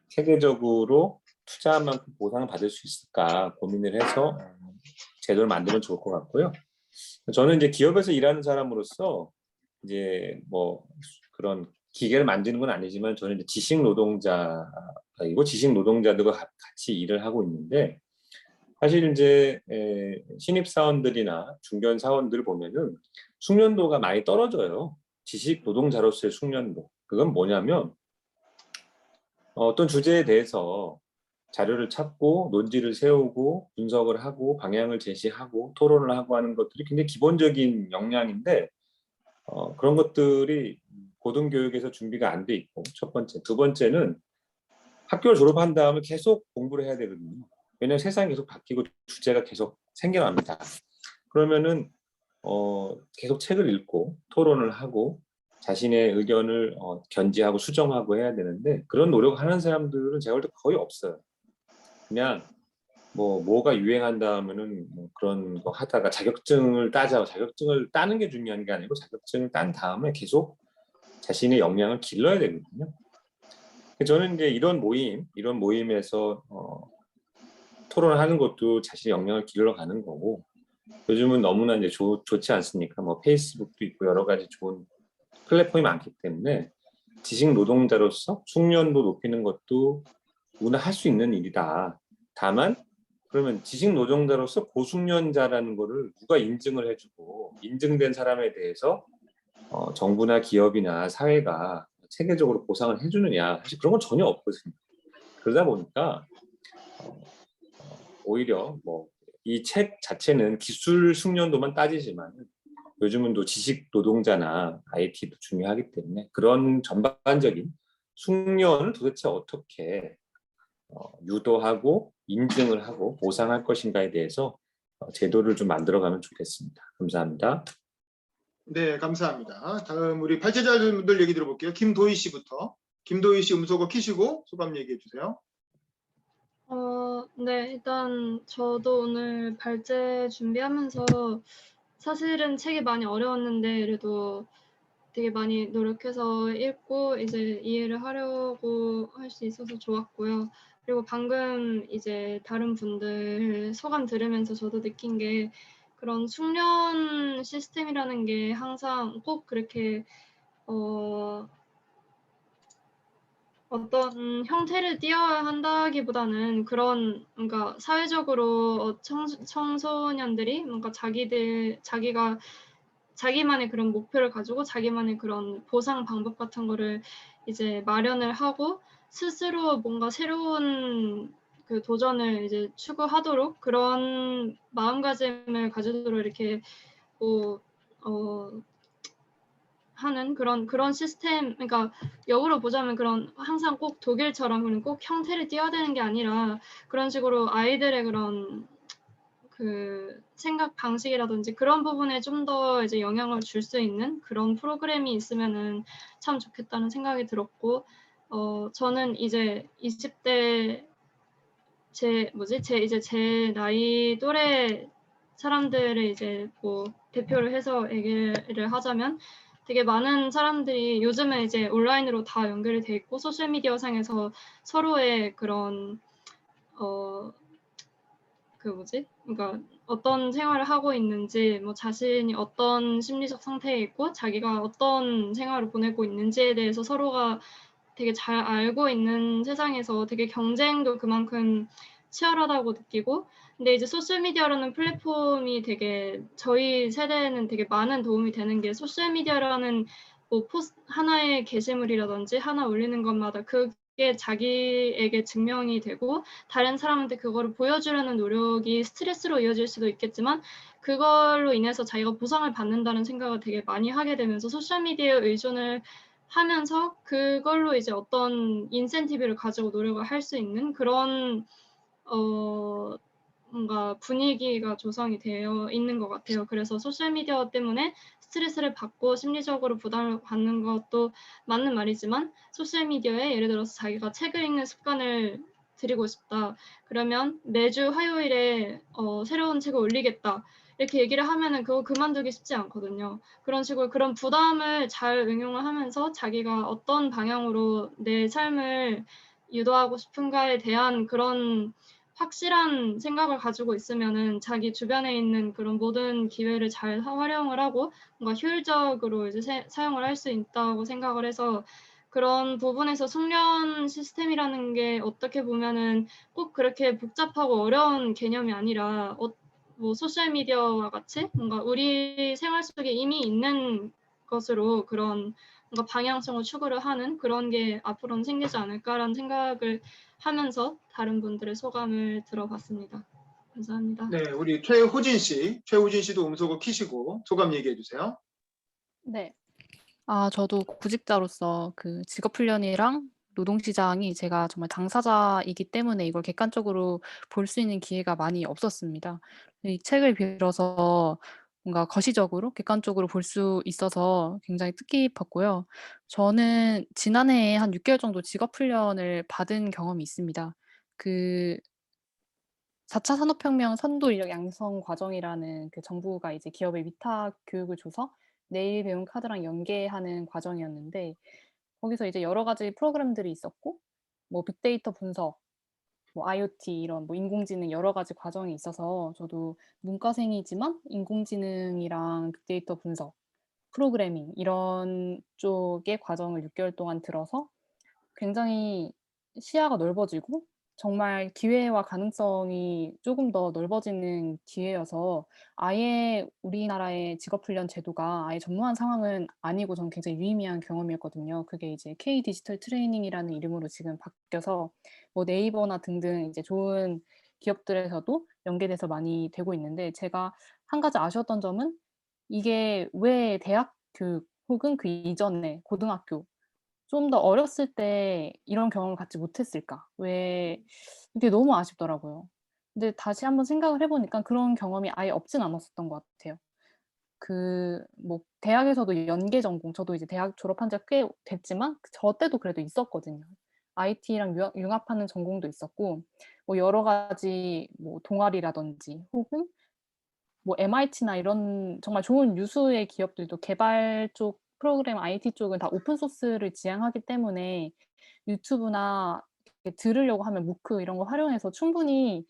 체계적으로 투자한 만큼 보상을 받을 수 있을까 고민을 해서 제도를 만들면 좋을 것 같고요. 저는 이제 기업에서 일하는 사람으로서 이제 뭐 그런 기계를 만드는 건 아니지만 저는 이제 지식 노동자이고 지식 노동자들과 같이 일을 하고 있는데 사실 이제 신입 사원들이나 중견 사원들 보면은 숙련도가 많이 떨어져요. 지식 노동자로서의 숙련도. 그건 뭐냐면 어떤 주제에 대해서 자료를 찾고 논지를 세우고 분석을 하고 방향을 제시하고 토론을 하고 하는 것들이 굉장히 기본적인 역량인데 그런 것들이 고등교육에서 준비가 안 돼 있고 첫 번째. 두 번째는 학교를 졸업한 다음에 계속 공부를 해야 되거든요. 왜냐하면 세상이 계속 바뀌고 주제가 계속 생겨납니다. 그러면은 계속 책을 읽고 토론을 하고 자신의 의견을 견지하고 수정하고 해야 되는데 그런 노력을 하는 사람들은 제가 볼 때 거의 없어요. 그냥 뭐가 유행한다 하면은 뭐 그런 거 하다가 자격증을 자격증을 따는 게 중요한 게 아니고 자격증을 딴 다음에 계속 자신의 역량을 길러야 되거든요. 저는 이제 이런 모임에서 토론을 하는 것도 자신의 역량을 길러가는 거고 요즘은 너무나 이제 좋지 않습니까? 뭐 페이스북도 있고 여러 가지 좋은 플랫폼이 많기 때문에 지식 노동자로서 숙련도 높이는 것도 누구나 할 수 있는 일이다. 다만 그러면 지식 노동자로서 고숙련자라는 거를 누가 인증을 해주고 인증된 사람에 대해서 정부나 기업이나 사회가 체계적으로 보상을 해주느냐 사실 그런 건 전혀 없거든요. 그러다 보니까 오히려 뭐 이 책 자체는 기술 숙련도만 따지지만 요즘은 또 지식 노동자나 IT도 중요하기 때문에 그런 전반적인 숙련을 도대체 어떻게 유도하고 인증을 하고 보상할 것인가에 대해서 제도를 좀 만들어가면 좋겠습니다. 감사합니다. 네, 감사합니다. 다음 우리 발제자분들 얘기 들어볼게요. 김도희 씨부터. 김도희 씨 음소거 키시고 소감 얘기해 주세요. 네, 일단 저도 오늘 발제 준비하면서 사실은 책이 많이 어려웠는데 그래도 되게 많이 노력해서 읽고 이제 이해를 하려고 할 수 있어서 좋았고요. 그리고 방금 이제 다른 분들 소감 들으면서 저도 느낀 게 그런 숙련 시스템이라는 게 항상 꼭 그렇게 어떤 형태를 띄어야 한다기보다는 그런 그러니까 사회적으로 청소년들이 뭔가 자기가 자기만의 그런 목표를 가지고 자기만의 그런 보상 방법 같은 거를 이제 마련을 하고 스스로 뭔가 새로운 그 도전을 이제 추구하도록 그런 마음가짐을 가지도록 이렇게 하는 그런 시스템, 그러니까 역으로 보자면 그런 항상 꼭 독일처럼 꼭 형태를 띄어야 되는 게 아니라 그런 식으로 아이들의 그런 그 생각 방식이라든지 그런 부분에 좀 더 이제 영향을 줄 수 있는 그런 프로그램이 있으면은 참 좋겠다는 생각이 들었고, 저는 이제 20대 제 나이 또래 사람들을 이제 뭐 대표를 해서 얘기를 하자면 되게 많은 사람들이 요즘은 이제 온라인으로 다 연결이 돼 있고 소셜 미디어 상에서 서로의 그런 그러니까 어떤 생활을 하고 있는지, 뭐 자신이 어떤 심리적 상태에 있고 자기가 어떤 생활을 보내고 있는지에 대해서 서로가 되게 잘 알고 있는 세상에서 되게 경쟁도 그만큼 치열하다고 느끼고, 근데 이제 소셜 미디어라는 플랫폼이 되게 저희 세대에는 되게 많은 도움이 되는 게, 소셜 미디어라는 뭐 포스트 하나의 게시물이라든지 하나 올리는 것마다 그게 자기에게 증명이 되고 다른 사람한테 그거를 보여주려는 노력이 스트레스로 이어질 수도 있겠지만, 그걸로 인해서 자기가 보상을 받는다는 생각을 되게 많이 하게 되면서 소셜 미디어에 의존을 하면서 그걸로 이제 어떤 인센티브를 가지고 노력을 할 수 있는 그런 뭔가 분위기가 조성이 되어 있는 것 같아요. 그래서 소셜 미디어 때문에 스트레스를 받고 심리적으로 부담을 받는 것도 맞는 말이지만, 소셜 미디어에 예를 들어서 자기가 책을 읽는 습관을 들이고 싶다. 그러면 매주 화요일에 새로운 책을 올리겠다. 이렇게 얘기를 하면은 그거 그만두기 쉽지 않거든요. 그런 식으로 그런 부담을 잘 응용을 하면서 자기가 어떤 방향으로 내 삶을 유도하고 싶은가에 대한 그런 확실한 생각을 가지고 있으면은 자기 주변에 있는 그런 모든 기회를 잘 활용을 하고 뭔가 효율적으로 이제 사용을 할 수 있다고 생각을 해서, 그런 부분에서 숙련 시스템이라는 게 어떻게 보면은 꼭 그렇게 복잡하고 어려운 개념이 아니라 뭐 소셜 미디어와 같이 뭔가 우리 생활 속에 이미 있는 것으로 그런 뭔가 방향성을 추구를 하는 그런 게 앞으로는 생기지 않을까라는 생각을 하면서 다른 분들의 소감을 들어봤습니다. 감사합니다. 네, 우리 최호진 씨도 음소거 키시고 소감 얘기해 주세요. 네. 저도 구직자로서 그 직업 훈련이랑 노동시장이 제가 정말 당사자이기 때문에 이걸 객관적으로 볼 수 있는 기회가 많이 없었습니다. 이 책을 빌어서 뭔가 거시적으로 객관적으로 볼 수 있어서 굉장히 뜻깊었고요. 저는 지난해에 한 6개월 정도 직업 훈련을 받은 경험이 있습니다. 그 4차 산업혁명 선도 인력 양성 과정이라는 그 정부가 이제 기업에 위탁 교육을 줘서 내일 배움 카드랑 연계하는 과정이었는데, 거기서 이제 여러 가지 프로그램들이 있었고, 뭐 빅데이터 분석, 뭐 IoT 이런 뭐 인공지능 여러 가지 과정이 있어서, 저도 문과생이지만 인공지능이랑 빅데이터 분석, 프로그래밍 이런 쪽의 과정을 6개월 동안 들어서 굉장히 시야가 넓어지고 정말 기회와 가능성이 조금 더 넓어지는 기회여서, 아예 우리나라의 직업훈련 제도가 아예 전무한 상황은 아니고 저는 굉장히 유의미한 경험이었거든요. 그게 이제 K 디지털 트레이닝이라는 이름으로 지금 바뀌어서 뭐 네이버나 등등 이제 좋은 기업들에서도 연계돼서 많이 되고 있는데, 제가 한 가지 아쉬웠던 점은 이게 왜 대학 교육 혹은 그 이전에 고등학교 좀 더 어렸을 때 이런 경험을 갖지 못했을까? 왜 이게 너무 아쉽더라고요. 근데 다시 한번 생각을 해 보니까 그런 경험이 아예 없진 않았었던 것 같아요. 뭐 대학에서도 연계 전공, 저도 이제 대학 졸업한 지가 꽤 됐지만 저 때도 그래도 있었거든요. IT랑 융합하는 전공도 있었고, 뭐 여러 가지 뭐 동아리라든지 혹은 뭐 MIT나 이런 정말 좋은 유수의 기업들도 개발 쪽 프로그램 IT 쪽은 다 오픈 소스를 지향하기 때문에 유튜브나 이렇게 들으려고 하면 무크 이런 거 활용해서 충분히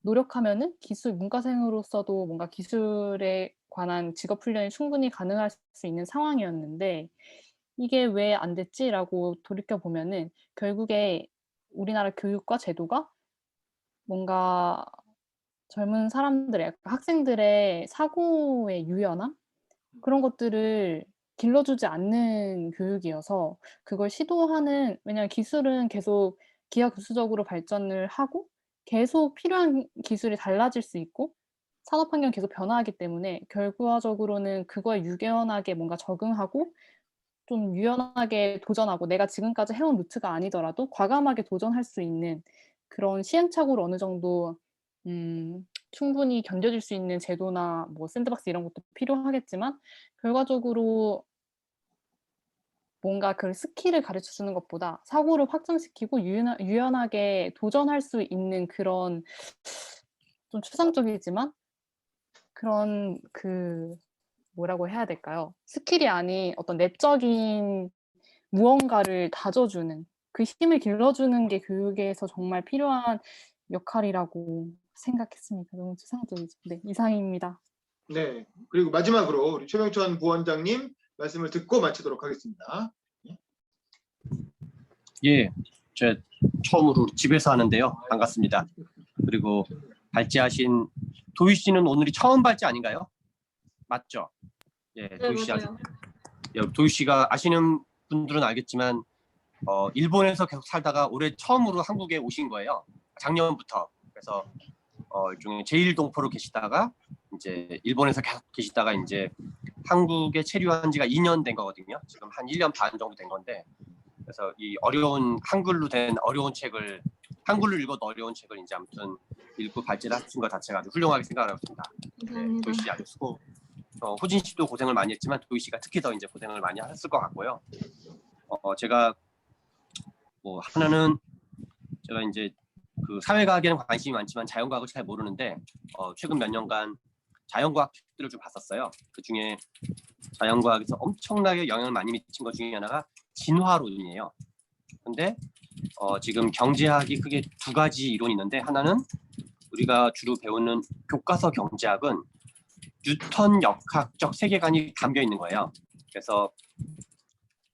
노력하면은 문과생으로서도 뭔가 기술에 관한 직업 훈련이 충분히 가능할 수 있는 상황이었는데, '이게 왜 안 됐지?'라고 돌이켜 보면은 결국에 우리나라 교육과 제도가 뭔가 젊은 사람들의 학생들의 사고의 유연함 그런 것들을 길러주지 않는 교육이어서, 그걸 시도하는, 왜냐하면 기술은 계속 기하급수적으로 발전을 하고 계속 필요한 기술이 달라질 수 있고 산업 환경이 계속 변화하기 때문에 결과적으로는 그거에 유연하게 뭔가 적응하고 좀 유연하게 도전하고, 내가 지금까지 해온 루트가 아니더라도 과감하게 도전할 수 있는 그런 시행착오를 어느 정도 충분히 견뎌줄 수 있는 제도나 뭐 샌드박스 이런 것도 필요하겠지만, 결과적으로 뭔가 그 스킬을 가르쳐 주는 것보다 사고를 확장시키고 유연하게 도전할 수 있는 그런, 좀 추상적이지만 그런 뭐라고 해야 될까요? 스킬이 아닌 어떤 내적인 무언가를 다져주는 그 힘을 길러주는 게 교육에서 정말 필요한 역할이라고 생각했습니다. 너무 추상적이죠. 네, 이상입니다. 네. 그리고 마지막으로 우리 최명천 부원장님 말씀을 듣고 마치도록 하겠습니다. 예, 저 처음으로 집에서 하는데요. 반갑습니다. 그리고 발제하신 도희 씨는 오늘이 처음 발제 아닌가요? 맞죠? 예, 네, 도희 씨 맞아요. 도희 씨가 아시는 분들은 알겠지만 일본에서 계속 살다가 올해 처음으로 한국에 오신 거예요. 작년부터. 그래서 일종의 제1동포로 계시다가 이제 일본에서 계속 계시다가 이제 한국에 체류한 지가 2년 된 거거든요. 지금 한 1년 반 정도 된 건데, 그래서 이 어려운 한글로 된 어려운 책을, 한글로 읽어도 어려운 책을 이제 아무튼 읽고 발제를 하신 것 자체가 아주 훌륭하게 생각을 하고 있습니다. 네, 감사합니다. 도희 씨 아주 수고. 호진 씨도 고생을 많이 했지만 도희 씨가 특히 더 이제 고생을 많이 했을 것 같고요. 제가 뭐 하나는 제가 이제 그 사회과학에는 관심이 많지만 자연과학을 잘 모르는데 최근 몇 년간 자연과학 책들을 좀 봤었어요. 그 중에 자연과학에서 엄청나게 영향을 많이 미친 것 중에 하나가 진화론이에요. 근데 지금 경제학이 크게 두 가지 이론이 있는데, 하나는 우리가 주로 배우는 교과서 경제학은 뉴턴 역학적 세계관이 담겨 있는 거예요. 그래서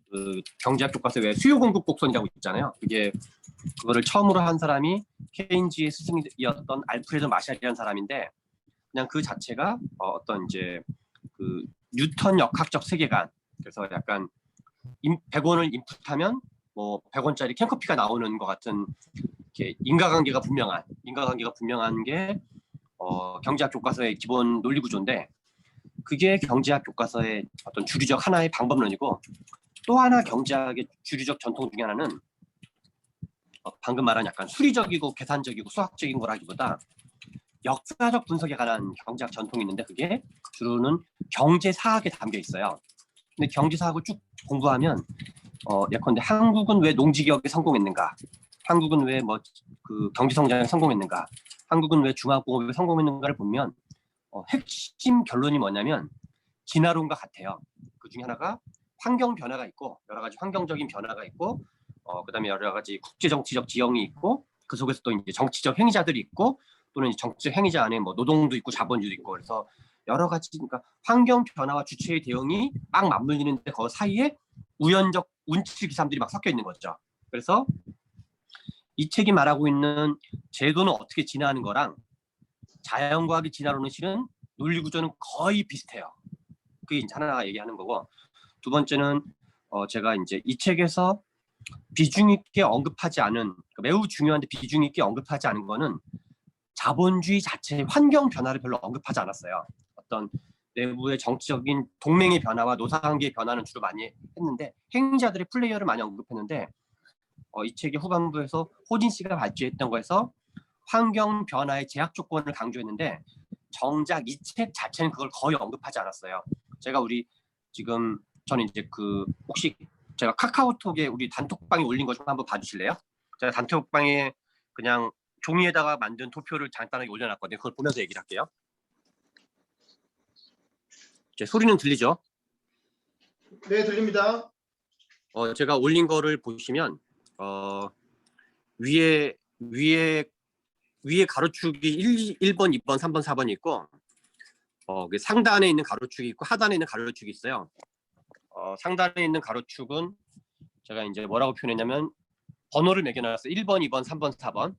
그 경제학 교과서에 왜 수요 공급 곡선이라고 있잖아요. 그거를 처음으로 한 사람이 케인즈의 스승이었던 알프레드 마샬이라는 사람인데, 그냥 그 자체가 어떤 이제 그 뉴턴 역학적 세계관. 그래서 약간 100원을 인풋하면 뭐 100원짜리 캔커피가 나오는 것 같은 이렇게 인과관계가 분명한 게 경제학 교과서의 기본 논리 구조인데, 그게 경제학 교과서의 어떤 주류적 하나의 방법론이고, 또 하나 경제학의 주류적 전통 중에 하나는 방금 말한 약간 수리적이고 계산적이고 수학적인 거라기보다 역사적 분석에 관한 경제학 전통이 있는데, 그게 주로는 경제사학에 담겨 있어요. 근데 경제사학을 쭉 공부하면 예컨대 한국은 왜 농지개혁에 성공했는가, 한국은 왜 뭐 그 경제성장에 성공했는가, 한국은 왜 중화공업에 성공했는가를 보면 핵심 결론이 뭐냐면 진화론과 같아요. 그 중에 하나가 환경 변화가 있고, 여러 가지 환경적인 변화가 있고, 그다음에 여러 가지 국제 정치적 지형이 있고, 그 속에서 또 이제 정치적 행위자들이 있고, 또는 정치적 행위자 안에 뭐 노동도 있고 자본주의도 있고, 그래서 여러 가지, 그러니까 환경 변화와 주체의 대응이 막 맞물리는데 그 사이에 우연적 운치 기삼들이 막 섞여 있는 거죠. 그래서 이 책이 말하고 있는 제도는 어떻게 진화하는 거랑 자연과학의 진화론은 실은 논리 구조는 거의 비슷해요. 그게 이제 하나 얘기하는 거고, 두 번째는 제가 이제 이 책에서 비중 있게 언급하지 않은, 매우 중요한데 비중 있게 언급하지 않은 거는 자본주의 자체의 환경 변화를 별로 언급하지 않았어요. 어떤 내부의 정치적인 동맹의 변화와 노사관계의 변화는 주로 많이 했는데, 행위자들의 플레이어를 많이 언급했는데, 이 책의 후반부에서 호진 씨가 발제했던 거에서 환경 변화의 제약 조건을 강조했는데, 정작 이 책 자체는 그걸 거의 언급하지 않았어요. 제가 지금 저는 이제 혹시 제가 카카오톡에 우리 단톡방에 올린 거 좀 한번 봐주실래요? 제가 단톡방에 그냥 종이에다가 만든 도표를 간단하게 올려놨거든요. 그걸 보면서 얘기를 할게요. 제 소리는 들리죠? 네, 들립니다. 제가 올린 거를 보시면 위에 가로축이 1번, 2번, 3번, 4번이 있고, 그 상단에 있는 가로축이 있고 하단에 있는 가로축이 있어요. 상단에 있는 가로축은 제가 이제 뭐라고 표현했냐면 번호를 매겨놨어요. 1번, 2번, 3번, 4번.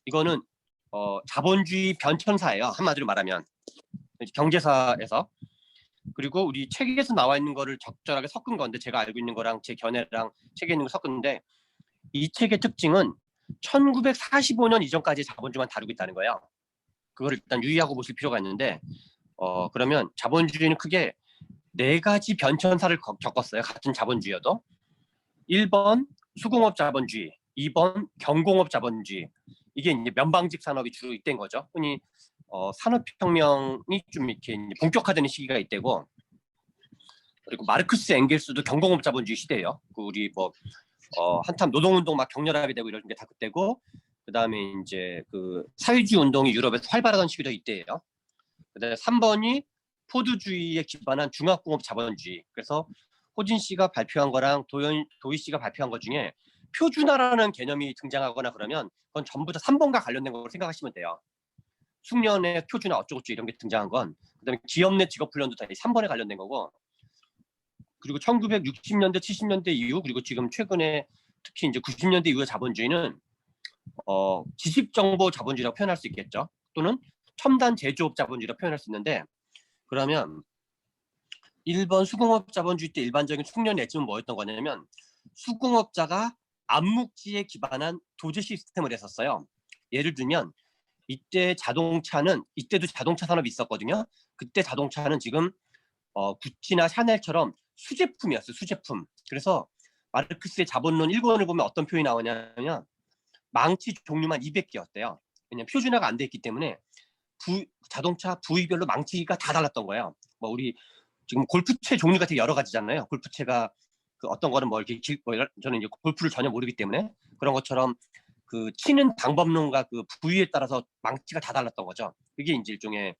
이거는 자본주의 변천사예요. 한마디로 말하면 경제사에서. 그리고 우리 책에서 나와 있는 거를 적절하게 섞은 건데, 제가 알고 있는 거랑 제 견해랑 책에 있는 거 섞었는데, 이 책의 특징은 1945년 이전까지의 자본주의만 다루고 있다는 거예요. 그거를 일단 유의하고 보실 필요가 있는데, 그러면 자본주의는 크게 4가지 변천사를 겪었어요. 같은 자본주의여도. 1번 수공업 자본주의, 2번 경공업 자본주의. 이게 이제 면방직 산업이 주로 이때인 거죠. 흔히 산업혁명이 좀 이렇게 본격화되는 시기가 이때고, 그리고 마르크스 엥겔스도 경공업 자본주의 시대예요. 우리 한참 노동운동 막 격렬하게 되고 이럴 때 다 그때고, 그 다음에 이제 사회주의 운동이 유럽에서 활발하던 시기도 이때예요. 그다음에 3번이 포드주의에 기반한 중화공업 자본주의. 그래서 호진 씨가 발표한 거랑 도희 씨가 발표한 것 중에 표준화라는 개념이 등장하거나 그러면 그건 전부 다 3번과 관련된 걸로 생각하시면 돼요. 숙련의 표준화 어쩌고저쩌고 이런 게 등장한 건, 그다음에 기업 내 직업 훈련도 다 3번에 관련된 거고, 그리고 1960년대 70년대 이후, 그리고 지금 최근에 특히 이제 90년대 이후의 자본주의는 지식정보 자본주의라고 표현할 수 있겠죠. 또는 첨단 제조업 자본주의라고 표현할 수 있는데, 그러면 1번 수공업 자본주의 때 일반적인 숙련 애쯤은 뭐였던 거냐면 수공업자가 암묵지에 기반한 도제 시스템을 했었어요. 예를 들면 이때도 자동차 산업이 있었거든요. 그때 자동차는 지금 구찌나 샤넬처럼 수제품이었어요. 수제품. 그래서 마르크스의 자본론 1권을 보면 어떤 표현이 나오냐면 망치 종류만 200개였대요. 왜냐면 표준화가 안 돼 있기 때문에 자동차 부위별로 망치가 다 달랐던 거예요. 뭐 우리 지금 골프채 종류가 되게 여러 가지잖아요. 골프채가 그 어떤 거는 뭐 이렇게 저는 이제 골프를 전혀 모르기 때문에 그런 것처럼 그 치는 방법론과 그 부위에 따라서 망치가 다 달랐던 거죠. 이게 이제 일종의,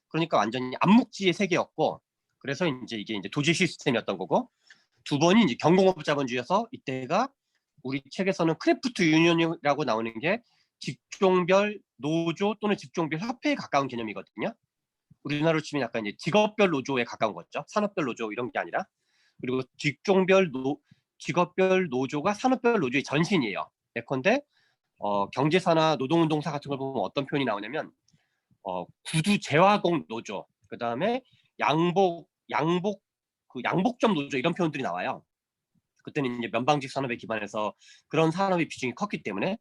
그러니까 완전히 암묵지의 세계였고, 그래서 이게 이제 도제 시스템이었던 거고, 두 번이 이제 경공업 자본주의여서 이때가 우리 책에서는 크래프트 유니언이라고 나오는 게 직종별 노조 또는 직종별 협회에 가까운 개념이거든요. 우리나라로 치면 약간 이제 직업별 노조에 가까운 거죠. 산업별 노조 이런 게 아니라. 그리고 직업별 노조가 산업별 노조의 전신이에요. 예컨대 경제사나 노동운동사 같은 걸 보면 어떤 표현이 나오냐면 구두 재화공 노조, 그 다음에 양복점 노조 이런 표현들이 나와요. 그때는 이제 면방직 산업에 기반해서 그런 산업의 비중이 컸기 때문에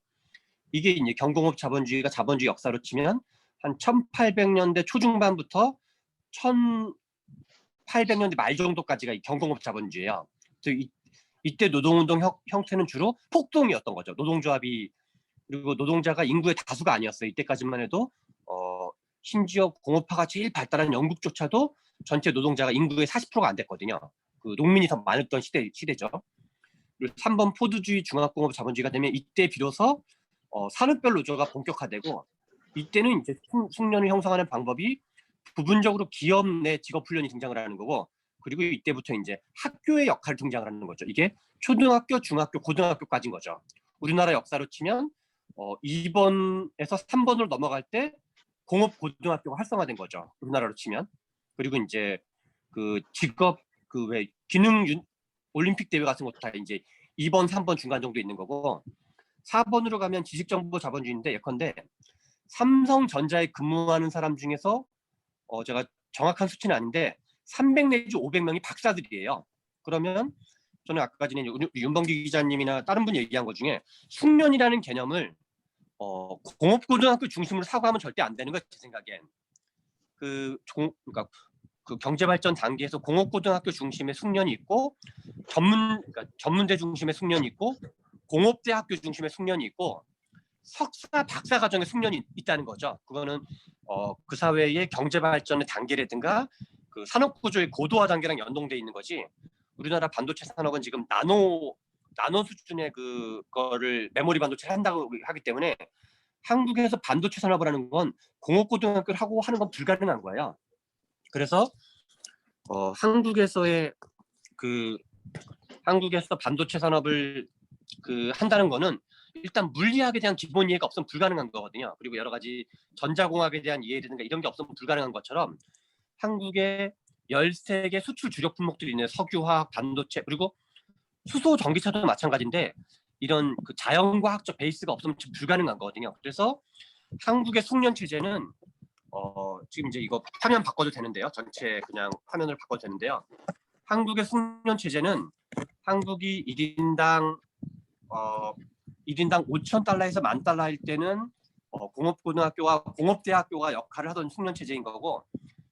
이게 이제 경공업 자본주의가 자본주의 역사로 치면 한 1800년대 초중반부터 1800년대 말 정도까지가 이 경공업 자본주의예요. 이때 노동운동 형태는 주로 폭동이었던 거죠. 노동조합이, 그리고 노동자가 인구의 다수가 아니었어요. 이때까지만 해도 심지어 공업화가 제일 발달한 영국조차도 전체 노동자가 인구의 40%가 안 됐거든요. 그 농민이 더 많았던 시대죠. 그리고 3번 포드주의 중화공업 자본주의가 되면 이때 비로소 산업별 노조가 본격화되고, 이때는 이제 숙련을 형성하는 방법이 부분적으로 기업 내 직업 훈련이 등장을 하는 거고, 그리고 이때부터 이제 학교의 역할을 등장을 하는 거죠. 이게 초등학교, 중학교, 고등학교까지인 거죠. 우리나라 역사로 치면 2번에서 3번으로 넘어갈 때 공업 고등학교가 활성화된 거죠. 우리나라로 치면. 그리고 이제 그 직업 왜 기능 올림픽 대회 같은 것도 다 이제 2번, 3번 중간 정도 있는 거고, 4번으로 가면 지식정보 자본주의인데, 예컨대 삼성전자에 근무하는 사람 중에서 제가 정확한 수치는 아닌데 300 내지 500명이 박사들이에요. 그러면 저는 아까 전에 윤범기 기자님이나 다른 분이 얘기한 것 중에 숙련이라는 개념을 공업고등학교 중심으로 사고하면 절대 안 되는 거예요. 제 생각엔. 그러니까 그 경제발전 단계에서 공업고등학교 중심의 숙련이 있고, 그러니까 전문대 중심의 숙련이 있고, 공업대학교 중심의 숙련이 있고, 석사, 박사 과정의 숙련이 있다는 거죠. 그거는 그 사회의 경제발전의 단계라든가 그 산업구조의 고도화 단계랑 연동돼 있는 거지. 우리나라 반도체 산업은 지금 나노 수준의 그거를 메모리 반도체를 한다고 하기 때문에 한국에서 반도체 산업을 하는 건 공업고등학교를 하고 하는 건 불가능한 거예요. 그래서 한국에서 반도체 산업을 한다는 거는 일단 물리학에 대한 기본 이해가 없으면 불가능한 거거든요. 그리고 여러 가지 전자공학에 대한 이해라든가 이런 게 없으면 불가능한 것처럼 한국의 13개 수출 주력 품목들이 있는 석유화학, 반도체, 그리고 수소, 전기차도 마찬가지인데 이런 그 자연과학적 베이스가 없으면 불가능한 거거든요. 그래서 한국의 숙련 체제는 지금 이제 이거 화면 바꿔도 되는데요. 전체 그냥 화면을 바꿔도 되는데요. 한국의 숙련 체제는 한국이 1인당 5,000달러에서 10,000달러일 때는 공업고등학교와 공업대학교가 역할을 하던 숙련 체제인 거고,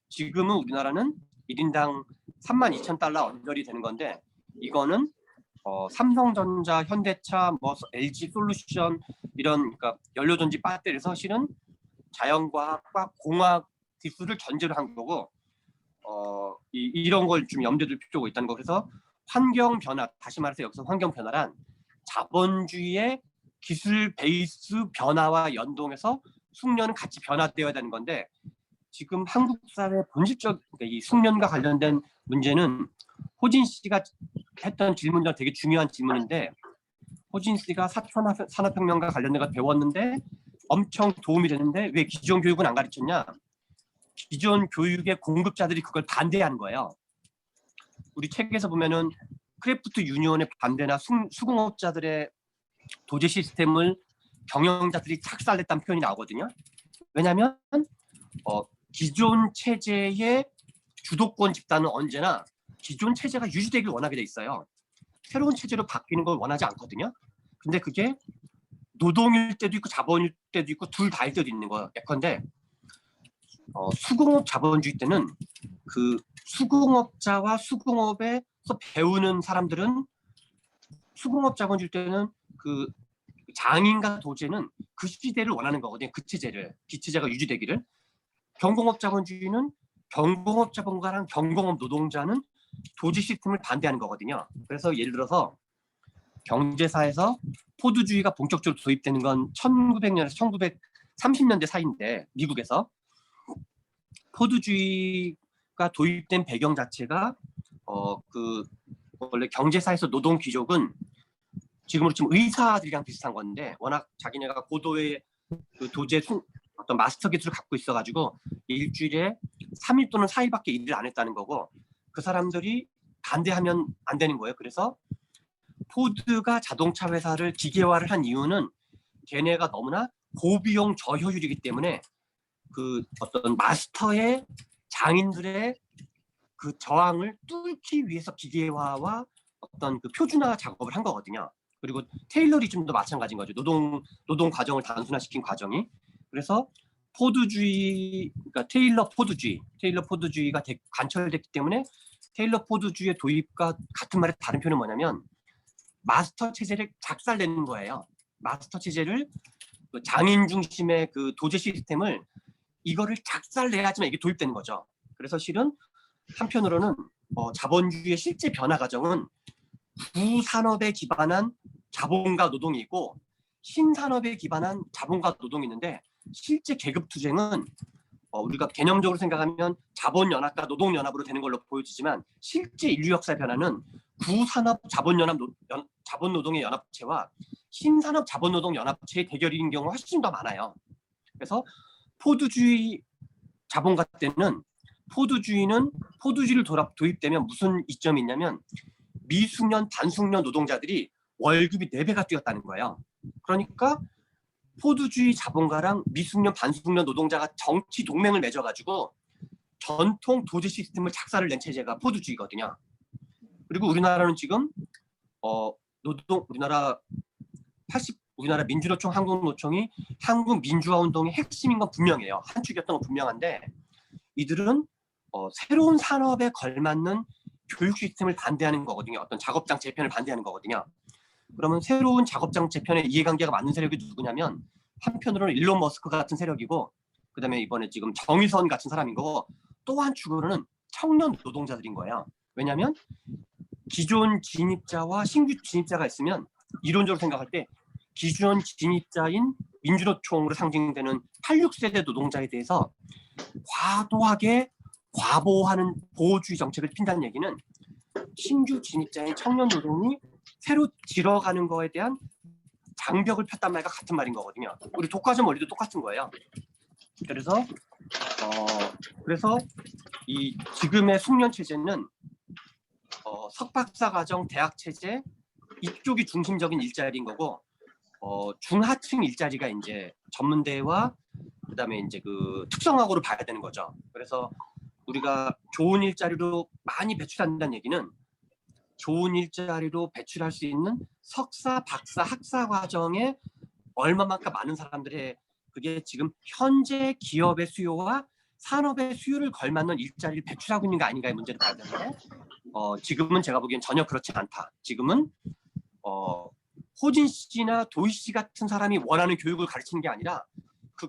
지금은 우리나라는 1인당 32,000달러 언저리 되는 건데, 이거는 삼성전자, 현대차, 뭐 LG 솔루션 이런 그러니까 연료전지 배터리에서 실은 자연과학과 공학 기술을 전제로 한 거고, 이런 걸 좀 염두에 둘 필요가 있다는 거. 그래서 환경 변화, 다시 말해서 여기서 환경 변화란 자본주의의 기술 베이스 변화와 연동해서 숙련은 같이 변화되어야 되는 건데, 지금 한국 사회 본질적 그러니까 이 숙련과 관련된 문제는 호진 씨가 했던 질문도 되게 중요한 질문인데 호진 씨가 4차 산업혁명과 관련된 걸 배웠는데 엄청 도움이 되는데 왜 기존 교육은 안 가르쳤냐? 기존 교육의 공급자들이 그걸 반대하는 거예요. 우리 책에서 보면은 크래프트 유니온의 반대나 수공업자들의 도제 시스템을 경영자들이 착살냈다는 표현이 나오거든요. 왜냐하면 기존 체제의 주도권 집단은 언제나 기존 체제가 유지되길 원하게 돼 있어요. 새로운 체제로 바뀌는 걸 원하지 않거든요. 근데 그게 노동일 때도 있고 자본일 때도 있고 둘 다일 때도 있는 거예요. 예컨대 수공업 자본주의 때는 그 수공업자와 수공업에서 배우는 사람들은 수공업 자본주의 때는 그 장인과 도제는 그 시대를 원하는 거거든요. 그 체제를, 기체제가 유지되기를. 경공업 자본주의는 경공업 자본가랑 경공업 노동자는 도제 시스템을 반대하는 거거든요. 그래서 예를 들어서 경제사에서 포드주의가 본격적으로 도입되는 건 1900년에서 1930년대 사이인데 미국에서 포드주의가 도입된 배경 자체가 그 원래 경제사에서 노동 귀족은 지금으로 치면 의사들이랑 비슷한 건데 워낙 자기네가 고도의 그 도제 어떤 마스터 기술을 갖고 있어가지고 일주일에 3일 또는 4일밖에 일을 안 했다는 거고 그 사람들이 반대하면 안 되는 거예요. 그래서 포드가 자동차 회사를 기계화를 한 이유는 걔네가 너무나 고비용 저효율이기 때문에 그 어떤 마스터의 장인들의 그 저항을 뚫기 위해서 기계화와 어떤 그 표준화 작업을 한 거거든요. 그리고 테일러리즘도 마찬가지인 거죠. 노동 과정을 단순화시킨 과정이. 그래서 포드주의, 그러니까 테일러 포드주의가 관철됐기 때문에 테일러 포드주의의 도입과 같은 말의 다른 표현은 뭐냐면 마스터 체제를 작살내는 거예요. 마스터 체제를 그 장인 중심의 그 도제 시스템을 이거를 작살내야지만 이게 도입되는 거죠. 그래서 실은 한편으로는 자본주의의 실제 변화 과정은 구산업에 기반한 자본과 노동이 있고 신산업에 기반한 자본과 노동이 있는데 실제 계급 투쟁은 우리가 개념적으로 생각하면 자본연합과 노동연합으로 되는 걸로 보여지지만 실제 인류 역사의 변화는 구산업 자본노동의 연합체와 신산업 자본노동 연합체의 대결인 경우가 훨씬 더 많아요. 그래서 포드주의 자본가 때는 포드주의를 도입되면 무슨 이점이 있냐면 미숙련, 반숙련 노동자들이 월급이 4배가 뛰었다는 거예요. 그러니까 포드주의 자본가랑 미숙련, 반숙련 노동자가 정치 동맹을 맺어가지고 전통 도제 시스템을 작살을 낸 체제가 포드주의거든요. 그리고 우리나라는 지금 우리나라 민주노총, 한국노총이 한국 민주화 운동의 핵심인 건 분명해요. 한 축이었던 건 분명한데 이들은 새로운 산업에 걸맞는 교육 시스템을 반대하는 거거든요. 어떤 작업장 재편을 반대하는 거거든요. 그러면 새로운 작업장 재편의 이해관계가 맞는 세력이 누구냐면 한편으로는 일론 머스크 같은 세력이고 그다음에 이번에 지금 정의선 같은 사람인 거고 또 한 축으로는 청년 노동자들인 거예요. 왜냐하면 기존 진입자와 신규 진입자가 있으면 이론적으로 생각할 때 기존 진입자인 민주노총으로 상징되는 86세대 노동자에 대해서 과도하게 과보하는 보호주의 정책을 핀다는 얘기는 신규 진입자인 청년 노동이 새로 들어가는 거에 대한 장벽을 폈단 말과 같은 말인 거거든요. 우리 독과점 원리도 똑같은 거예요. 그래서 이 지금의 숙련 체제는 석박사 과정 대학 체제 이쪽이 중심적인 일자리인 거고 중하층 일자리가 이제 전문대와 그다음에 이제 그 특성화고를 봐야 되는 거죠. 그래서 우리가 좋은 일자리로 많이 배출한다는 얘기는 좋은 일자리로 배출할 수 있는 석사, 박사, 학사 과정에 얼마만큼 많은 사람들의 그게 지금 현재 기업의 수요와 산업의 수요를 걸맞는 일자리를 배출하고 있는 게 아닌가의 문제를 봐야 되는데 지금은 제가 보기엔 전혀 그렇지 않다. 지금은 호진 씨나 도희 씨 같은 사람이 원하는 교육을 가르치는 게 아니라 그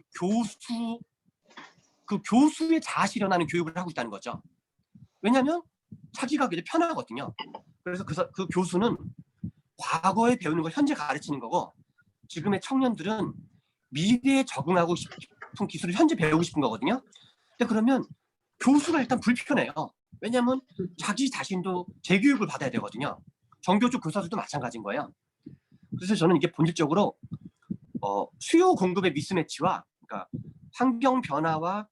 교수의 자아실현하는 교육을 하고 있다는 거죠. 왜냐하면 자기가 그게 편하거든요. 그래서 그 교수는 과거에 배우는 걸 현재 가르치는 거고 지금의 청년들은 미래에 적응하고 싶은 기술을 현재 배우고 싶은 거거든요. 근데 그러면 교수가 일단 불편해요. 왜냐하면 자기 자신도 재교육을 받아야 되거든요. 정교조 교사들도 마찬가지인 거예요. 그래서 저는 이게 본질적으로 수요 공급의 미스매치와 그러니까 환경 변화와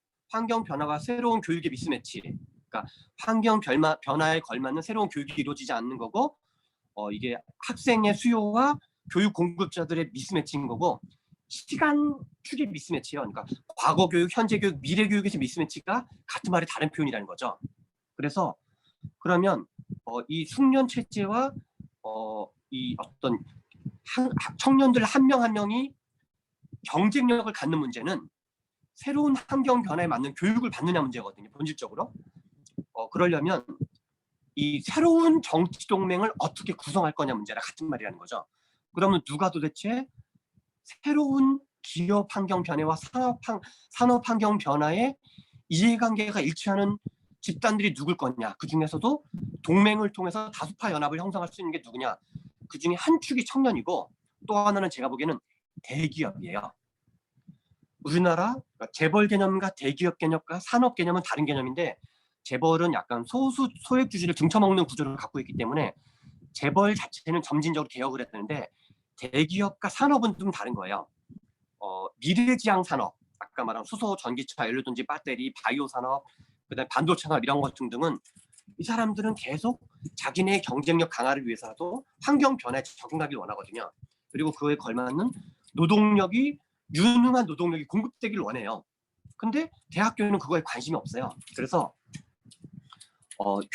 새로운 교육의 미스매치, 그러니까 환경 변화에 걸맞는 새로운 교육이 이루어지지 않는 거고, 이게 학생의 수요와 교육 공급자들의 미스매치인 거고, 시간 축의 미스매치예요. 그러니까 과거 교육, 현재 교육, 미래 교육에서 미스매치가 같은 말이 다른 표현이라는 거죠. 그래서 그러면 이 숙련 체제와 이 어떤 청년들 한 명 한 명이 경쟁력을 갖는 문제는 새로운 환경 변화에 맞는 교육을 받느냐 문제거든요. 본질적으로. 그러려면 이 새로운 정치 동맹을 어떻게 구성할 거냐 문제랑 같은 말이라는 거죠. 그러면 누가 도대체 새로운 기업 환경 변화와 산업 환경 변화에 이해관계가 일치하는 집단들이 누굴 거냐. 그 중에서도 동맹을 통해서 다수파 연합을 형성할 수 있는 게 누구냐. 그 중에 한 축이 청년이고 또 하나는 제가 보기에는 대기업이에요. 우리나라 재벌 개념과 대기업 개념과 산업 개념은 다른 개념인데, 재벌은 약간 소액 주주를 등쳐먹는 구조를 갖고 있기 때문에 재벌 자체는 점진적으로 개혁을 해야 되는데, 대기업과 산업은 좀 다른 거예요. 미래지향 산업, 아까 말한 수소, 전기차, 연료전지, 배터리, 바이오 산업, 그다음에 반도체 산업 이런 것 등등은 이 사람들은 계속 자기네 경쟁력 강화를 위해서라도 환경 변화에 적응하길 원하거든요. 그리고 그에 걸맞는 유능한 노동력이 공급되길 원해요. 근데 대학교는 그거에 관심이 없어요. 그래서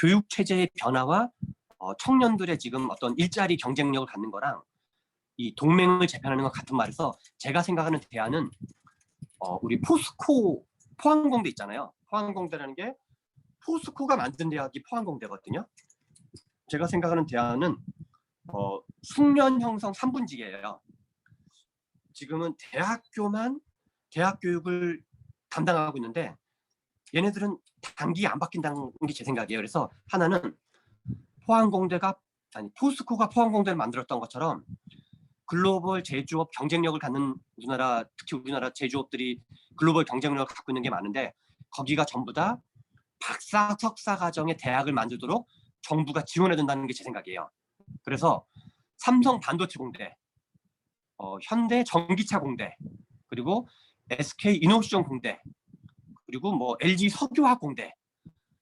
교육 체제의 변화와 청년들의 지금 어떤 일자리 경쟁력을 갖는 거랑 이 동맹을 재편하는 것 같은 말에서 제가 생각하는 대안은 우리 포스코 포항공대 있잖아요. 포항공대라는 게 포스코가 만든 대학이 포항공대거든요. 제가 생각하는 대안은 숙련 형성 3분직이에요. 지금은 대학교만 대학 교육을 담당하고 있는데 얘네들은 단기 안 바뀐다는 게 제 생각이에요. 그래서 하나는 포스코가 포항공대를 만들었던 것처럼 글로벌 제조업 경쟁력을 갖는 우리나라, 특히 우리나라 제조업들이 글로벌 경쟁력을 갖고 있는 게 많은데 거기가 전부 다 박사, 석사 과정의 대학을 만들도록 정부가 지원해야 된다는 게 제 생각이에요. 그래서 삼성 반도체 공대, 현대 전기차 공대, 그리고 SK 이노베이션 공대, 그리고 뭐 LG 석유화학 공대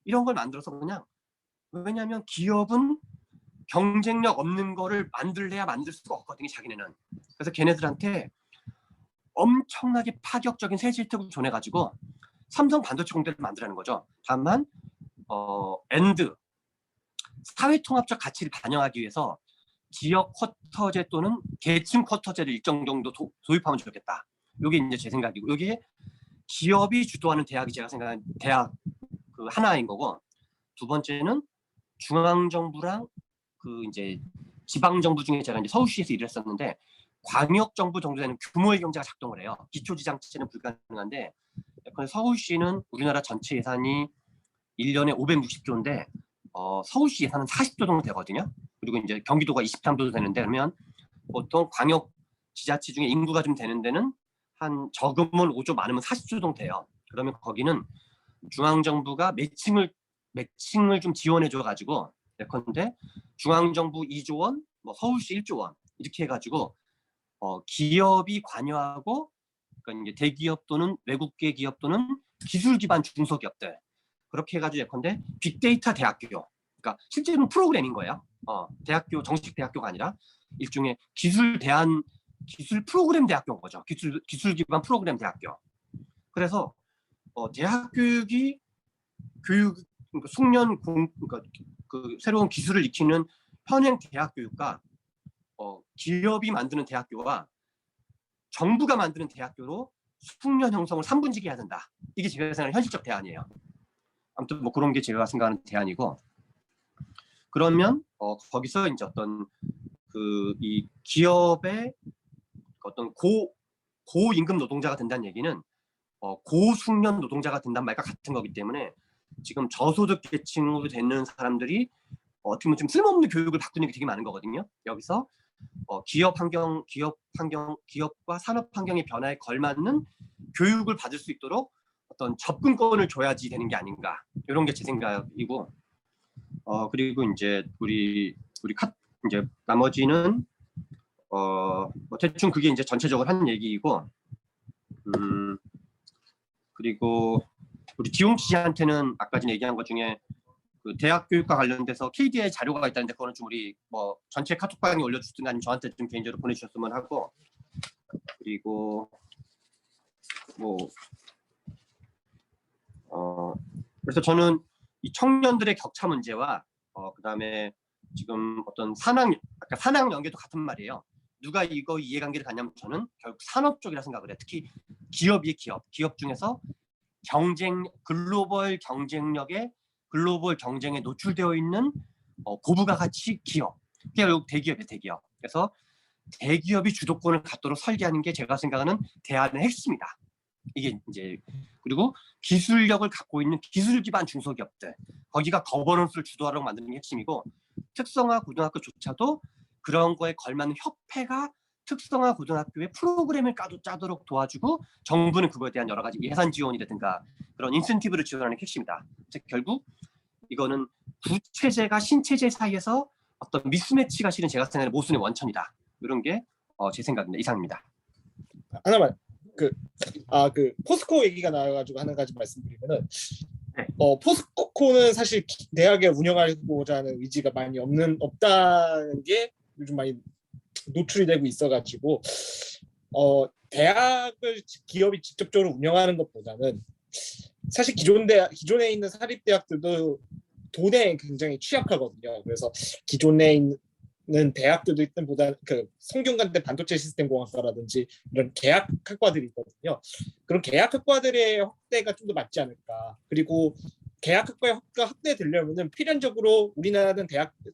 이런 걸 만들어서 그냥, 왜냐하면 기업은 경쟁력 없는 거를 만들래야 만들 수가 없거든요, 자기네는. 그래서 걔네들한테 엄청나게 파격적인 세제 혜택을 줘내가지고 삼성 반도체 공대를 만들라는 거죠. 다만 사회통합적 가치를 반영하기 위해서 지역 쿼터제 또는 계층 쿼터제를 일정 정도 도입하면 좋겠다. 이게 이제 제 생각이고, 여기에 기업이 주도하는 대학이 제가 생각하는 대학 그 하나인 거고, 두 번째는 중앙정부랑 그 이제 지방정부 중에 제가 이제 서울시에서 일을 했었는데 광역정부 정도 되는 규모의 경제가 작동을 해요. 기초지자체는 불가능한데, 서울시는 우리나라 전체 예산이 1년에 560조인데 서울시 예산은 40조 정도 되거든요. 그리고 이제 경기도가 23조 되는데, 그러면 보통 광역 지자체 중에 인구가 좀 되는 데는 한 적으면 5조, 많으면 40조 정도 돼요. 그러면 거기는 중앙정부가 매칭을 좀 지원해 줘가지고, 예컨대 중앙정부 2조 원, 뭐 서울시 1조 원 이렇게 해가지고 기업이 관여하고, 그러니까 이제 대기업 또는 외국계 기업 또는 기술 기반 중소기업들 그렇게 해가지고 예컨대 빅데이터 대학교, 그러니까 실제로는 프로그램인 거예요. 대학교, 정식 대학교가 아니라 일종의 기술 프로그램 대학교인 거죠. 기술 기반 프로그램 대학교. 그래서 대학 교육이 그러니까 숙련 그러니까 그 새로운 기술을 익히는 현행 대학 교육과 기업이 만드는 대학교와 정부가 만드는 대학교로 숙련 형성을 3분직해야 해야 된다. 이게 제가 생각하는 현실적 대안이에요. 아무튼 뭐 그런 게 제가 생각하는 대안이고, 그러면 거기서 이제 어떤 이 기업의 어떤 고임금 노동자가 된다는 얘기는 고숙련 노동자가 된다는 말과 같은 거기 때문에 지금 저소득 계층으로 되는 사람들이 어떻게 보면 좀 쓸모없는 교육을 받고 있는 게 되게 많은 거거든요. 여기서 기업과 산업 환경의 변화에 걸맞는 교육을 받을 수 있도록 어떤 접근권을 줘야지 되는 게 아닌가, 이런 게 제 생각이고, 그리고 이제 이제 나머지는 뭐 대충 그게 이제 전체적으로 한 얘기이고, 그리고 우리 지용 씨한테는 아까 전에 얘기한 것 중에 그 대학 교육과 관련돼서 KDI 자료가 있다는데 그거는 좀 우리 뭐 전체 카톡방에 올려주든가 아니면 저한테 좀 개인적으로 보내주셨으면 하고, 그리고 뭐 그래서 저는 이 청년들의 격차 문제와 그다음에 지금 어떤 아까 산학 연계도 같은 말이에요. 누가 이거 이해관계를 갖냐면 저는 결국 산업 쪽이라 생각을 해요. 특히 기업이 기업 중에서 글로벌 경쟁에 노출되어 있는 고부가 가치 기업, 그게 결국 대기업이에요. 대기업. 그래서 대기업이 주도권을 갖도록 설계하는 게 제가 생각하는 대안의 핵심이다. 이게 이제, 그리고 기술력을 갖고 있는 기술 기반 중소기업들, 거기가 거버넌스를 주도하라고 만드는 게 핵심이고, 특성화 고등학교조차도 그런 거에 걸맞는 협회가 특성화 구조학교의 프로그램을 짜도록 도와주고 정부는 그거에 대한 여러 가지 예산 지원이라든가 그런 인센티브를 지원하는 게 핵심이다. 즉 결국 이거는 구체제가 신체제 사이에서 어떤 미스매치가 실은 제가 생각하는 모순의 원천이다. 이런 게 제 생각입니다. 이상입니다. 하나만 그 포스코 얘기가 나와가지고 하나 가지 말씀드리면은 네. 포스코는 사실 대학에 운영하고자 하는 의지가 많이 없다는 게 요즘 많이 노출이 되고 있어가지고 대학을 기업이 직접적으로 운영하는 것보다는 사실 기존에 있는 사립대학들도 돈에 굉장히 취약하거든요. 그래서 기존에 있는 대학들도 있던보다 그 성균관대 반도체 시스템 공학과라든지 이런 계약학과들이 있거든요. 그런 계약학과들의 확대가 좀 더 맞지 않을까. 그리고 계약학과의 확대되려면은 필연적으로 우리나라는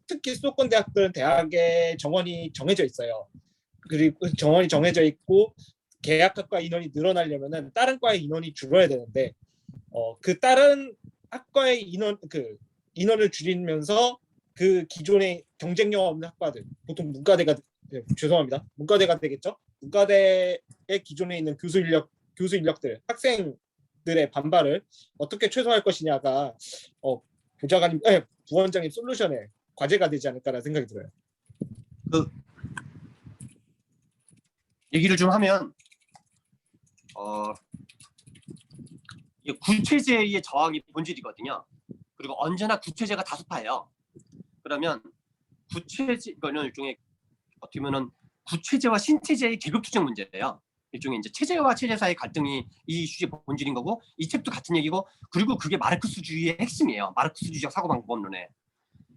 특히 수도권 대학들은 대학의 정원이 정해져 있어요. 그리고 정원이 정해져 있고 계약학과 인원이 늘어나려면은 다른 과의 인원이 줄어야 되는데 그 다른 학과의 인원을 줄이면서 그 기존의 경쟁력 없는 학과들, 보통 문과대가 문과대가 되겠죠. 문과대의 기존에 있는 교수 인력들, 학생들의 반발을 어떻게 최소화할 것이냐가 부원장님 솔루션의 과제가 되지 않을까라는 생각이 들어요. 그 얘기를 좀 하면 이 구체제의 저항이 본질이거든요. 그리고 언제나 구체제가 다수파예요. 그러면 이거는 일종의 어떻게 보면은 구체제와 신체제의 계급투쟁 문제예요. 일종의 이제 체제와 체제 사이의 갈등이 이 이슈의 본질인 거고, 이 책도 같은 얘기고, 그리고 그게 마르크스주의의 핵심이에요. 마르크스주의적 사고방법론에.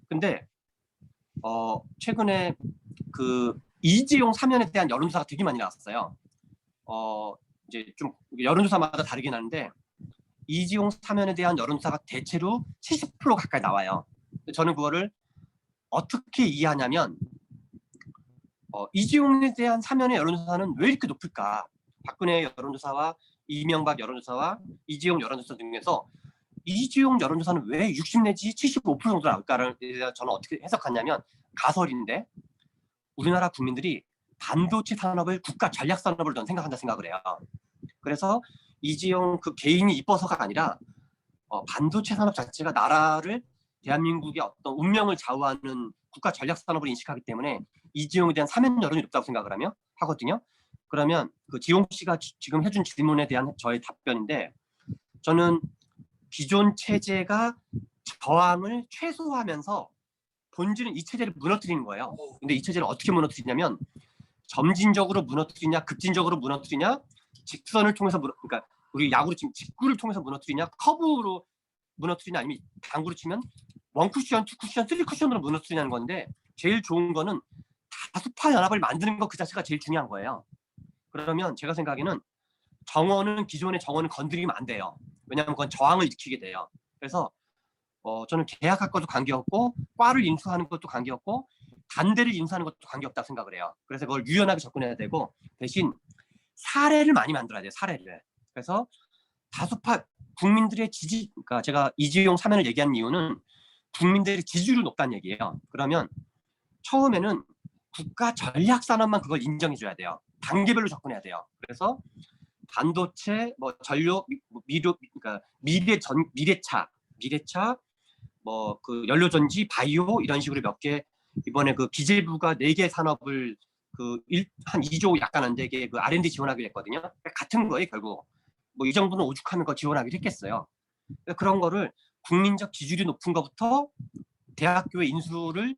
근데 최근에 그 이재용 사면에 대한 여론조사가 되게 많이 나왔어요. 이제 좀 여론조사마다 다르긴 하는데 이재용 사면에 대한 여론조사가 대체로 70% 가까이 나와요. 저는 그거를 어떻게 이해하냐면 이재용에 대한 사면의 여론조사는 왜 이렇게 높을까? 박근혜 여론조사와 이명박 여론조사와 이재용 여론조사 중에서 이재용 여론조사는 왜 60 내지 75% 정도 나올까를 저는 어떻게 해석하냐면 가설인데, 우리나라 국민들이 반도체 산업을 국가 전략 산업으로 저는 생각한다 생각을 해요. 그래서 이재용 그 개인이 이뻐서가 아니라 반도체 산업 자체가 나라를 대한민국의 어떤 운명을 좌우하는 국가 전략 산업을 인식하기 때문에 이재용에 대한 사면 여론이 높다고 생각을 하거든요. 그러면 그 지용 씨가 지금 해준 질문에 대한 저의 답변인데, 저는 기존 체제가 저항을 최소화하면서 본질은 이 체제를 무너뜨리는 거예요. 근데 이 체제를 어떻게 무너뜨리냐면 점진적으로 무너뜨리냐, 급진적으로 무너뜨리냐, 직선을 통해서 그러니까 우리 야구로 치면 직구를 통해서 무너뜨리냐, 커브로 무너뜨리냐, 아니면 당구로 치면 원 쿠션, 투 쿠션, 쓰리 쿠션으로 무너뜨리냐는 건데, 제일 좋은 거는 다수파 연합을 만드는 것 그 자체가 제일 중요한 거예요. 그러면 제가 생각에는 기존의 정원은 건드리면 안 돼요. 왜냐하면 그건 저항을 일으키게 돼요. 그래서 저는 계약학과도 관계없고, 과를 인수하는 것도 관계없고, 단대를 인수하는 것도 관계없다고 생각을 해요. 그래서 그걸 유연하게 접근해야 되고, 대신 사례를 많이 만들어야 돼요. 사례를. 그래서 다수파 국민들의 지지, 그러니까 제가 이재용 사면을 얘기한 이유는 국민들의 지지율이 높다는 얘기예요. 그러면 처음에는 국가 전략 산업만 그걸 인정해 줘야 돼요. 단계별로 접근해야 돼요. 그래서 반도체, 뭐 전력, 그러니까 미래차, 뭐 그 연료전지, 바이오 이런 식으로 몇 개 이번에 그 기재부가 4개 산업을 한 2조 약간 안 되게 그 R&D 지원하기로 했거든요. 같은 거예요 결국. 뭐 이 정도는 오죽하면 거 지원하기로 했겠어요. 그런 거를 국민적 지지율이 높은 것부터 대학교의 인수를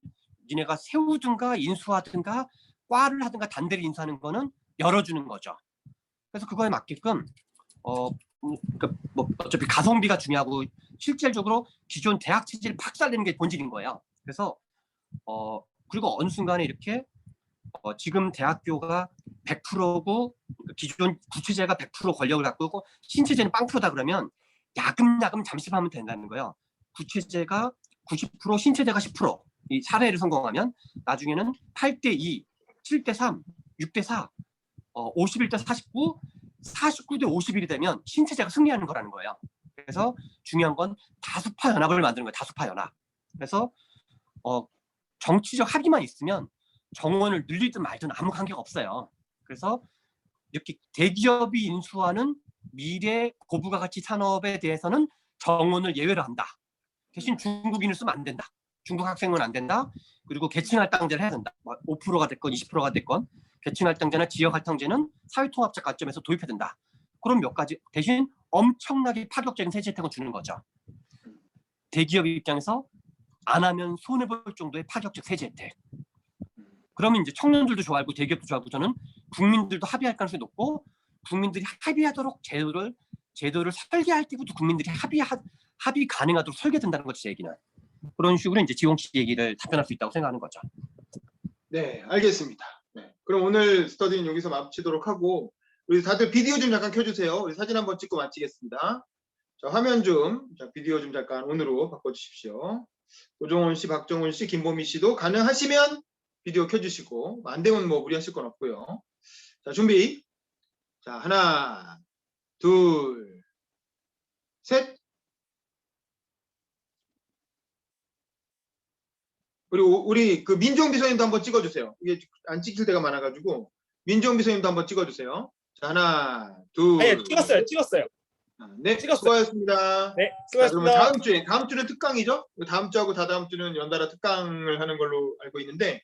니네가 세우든가 인수하든가 과를 하든가 단대를 인수하는 거는 열어주는 거죠. 그래서 그거에 맞게끔 그러니까 뭐 어차피 가성비가 중요하고 실질적으로 기존 대학 체제를 박살내는 게 본질인 거예요. 그래서 그리고 어느 순간에 이렇게 지금 대학교가 100%고 기존 구체제가 100% 권력을 갖고 있고 신체제는 0%다 그러면 야금야금 잠시만 된다는 거예요. 구체제가 90%, 신체제가 10%. 이 사례를 성공하면 나중에는 8대2, 7대3, 6대4, 51대 49, 49대 51이 되면 신체제가 승리하는 거라는 거예요. 그래서 중요한 건 다수파 연합을 만드는 거예요. 다수파 연합. 그래서 정치적 합의만 있으면 정원을 늘리든 말든 아무 관계가 없어요. 그래서 이렇게 대기업이 인수하는 미래 고부가 가치 산업에 대해서는 정원을 예외로 한다. 대신 중국인을 쓰면 안 된다. 중국 학생은 안 된다. 그리고 계층 할당제를 해야 된다. 5%가 됐건 20%가 됐건 계층 할당제나 지역 할당제는 사회통합적 관점에서 도입해야 된다. 그럼 몇 가지 대신 엄청나게 파격적인 세제 혜택을 주는 거죠. 대기업 입장에서 안 하면 손해볼 정도의 파격적 세제 혜택. 그러면 이제 청년들도 좋아하고 대기업도 좋아하고 저는 국민들도 합의할 가능성이 높고 국민들이 합의하도록 제도를 설계할 때부터 국민들이 합의 가능하도록 설계된다는 거죠, 제 얘기는. 그런 식으로 이제 지용 씨 얘기를 답변할 수 있다고 생각하는 거죠. 네, 알겠습니다. 네, 그럼 오늘 스터디는 여기서 마치도록 하고 우리 다들 비디오 좀 잠깐 켜주세요. 우리 사진 한번 찍고 마치겠습니다. 자, 화면 좀, 비디오 좀 잠깐 온으로 바꿔주십시오. 고종원 씨, 박정훈 씨, 김보미 씨도 가능하시면 비디오 켜주시고 안 되면 뭐 무리하실 건 없고요. 자, 준비. 자, 하나, 둘, 셋. 그리고 우리 그 민종 비서님도 한번 찍어주세요. 이게 안 찍힐 때가 많아가지고 민종 비서님도 한번 찍어주세요. 자, 하나, 둘. 네, 찍었어요. 네, 찍었어요. 수고하셨습니다. 네, 자, 수고하셨습니다. 그러면 다음 주는 특강이죠? 다음 주하고 다다음 주는 연달아 특강을 하는 걸로 알고 있는데,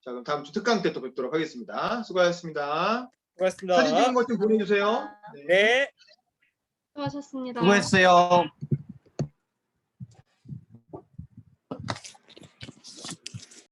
자, 그럼 다음 주 특강 때 또 뵙도록 하겠습니다. 수고하셨습니다. 수고하셨습니다. 사진 찍은 것 좀 보내주세요. 네. 수고하셨습니다. 수고했어요.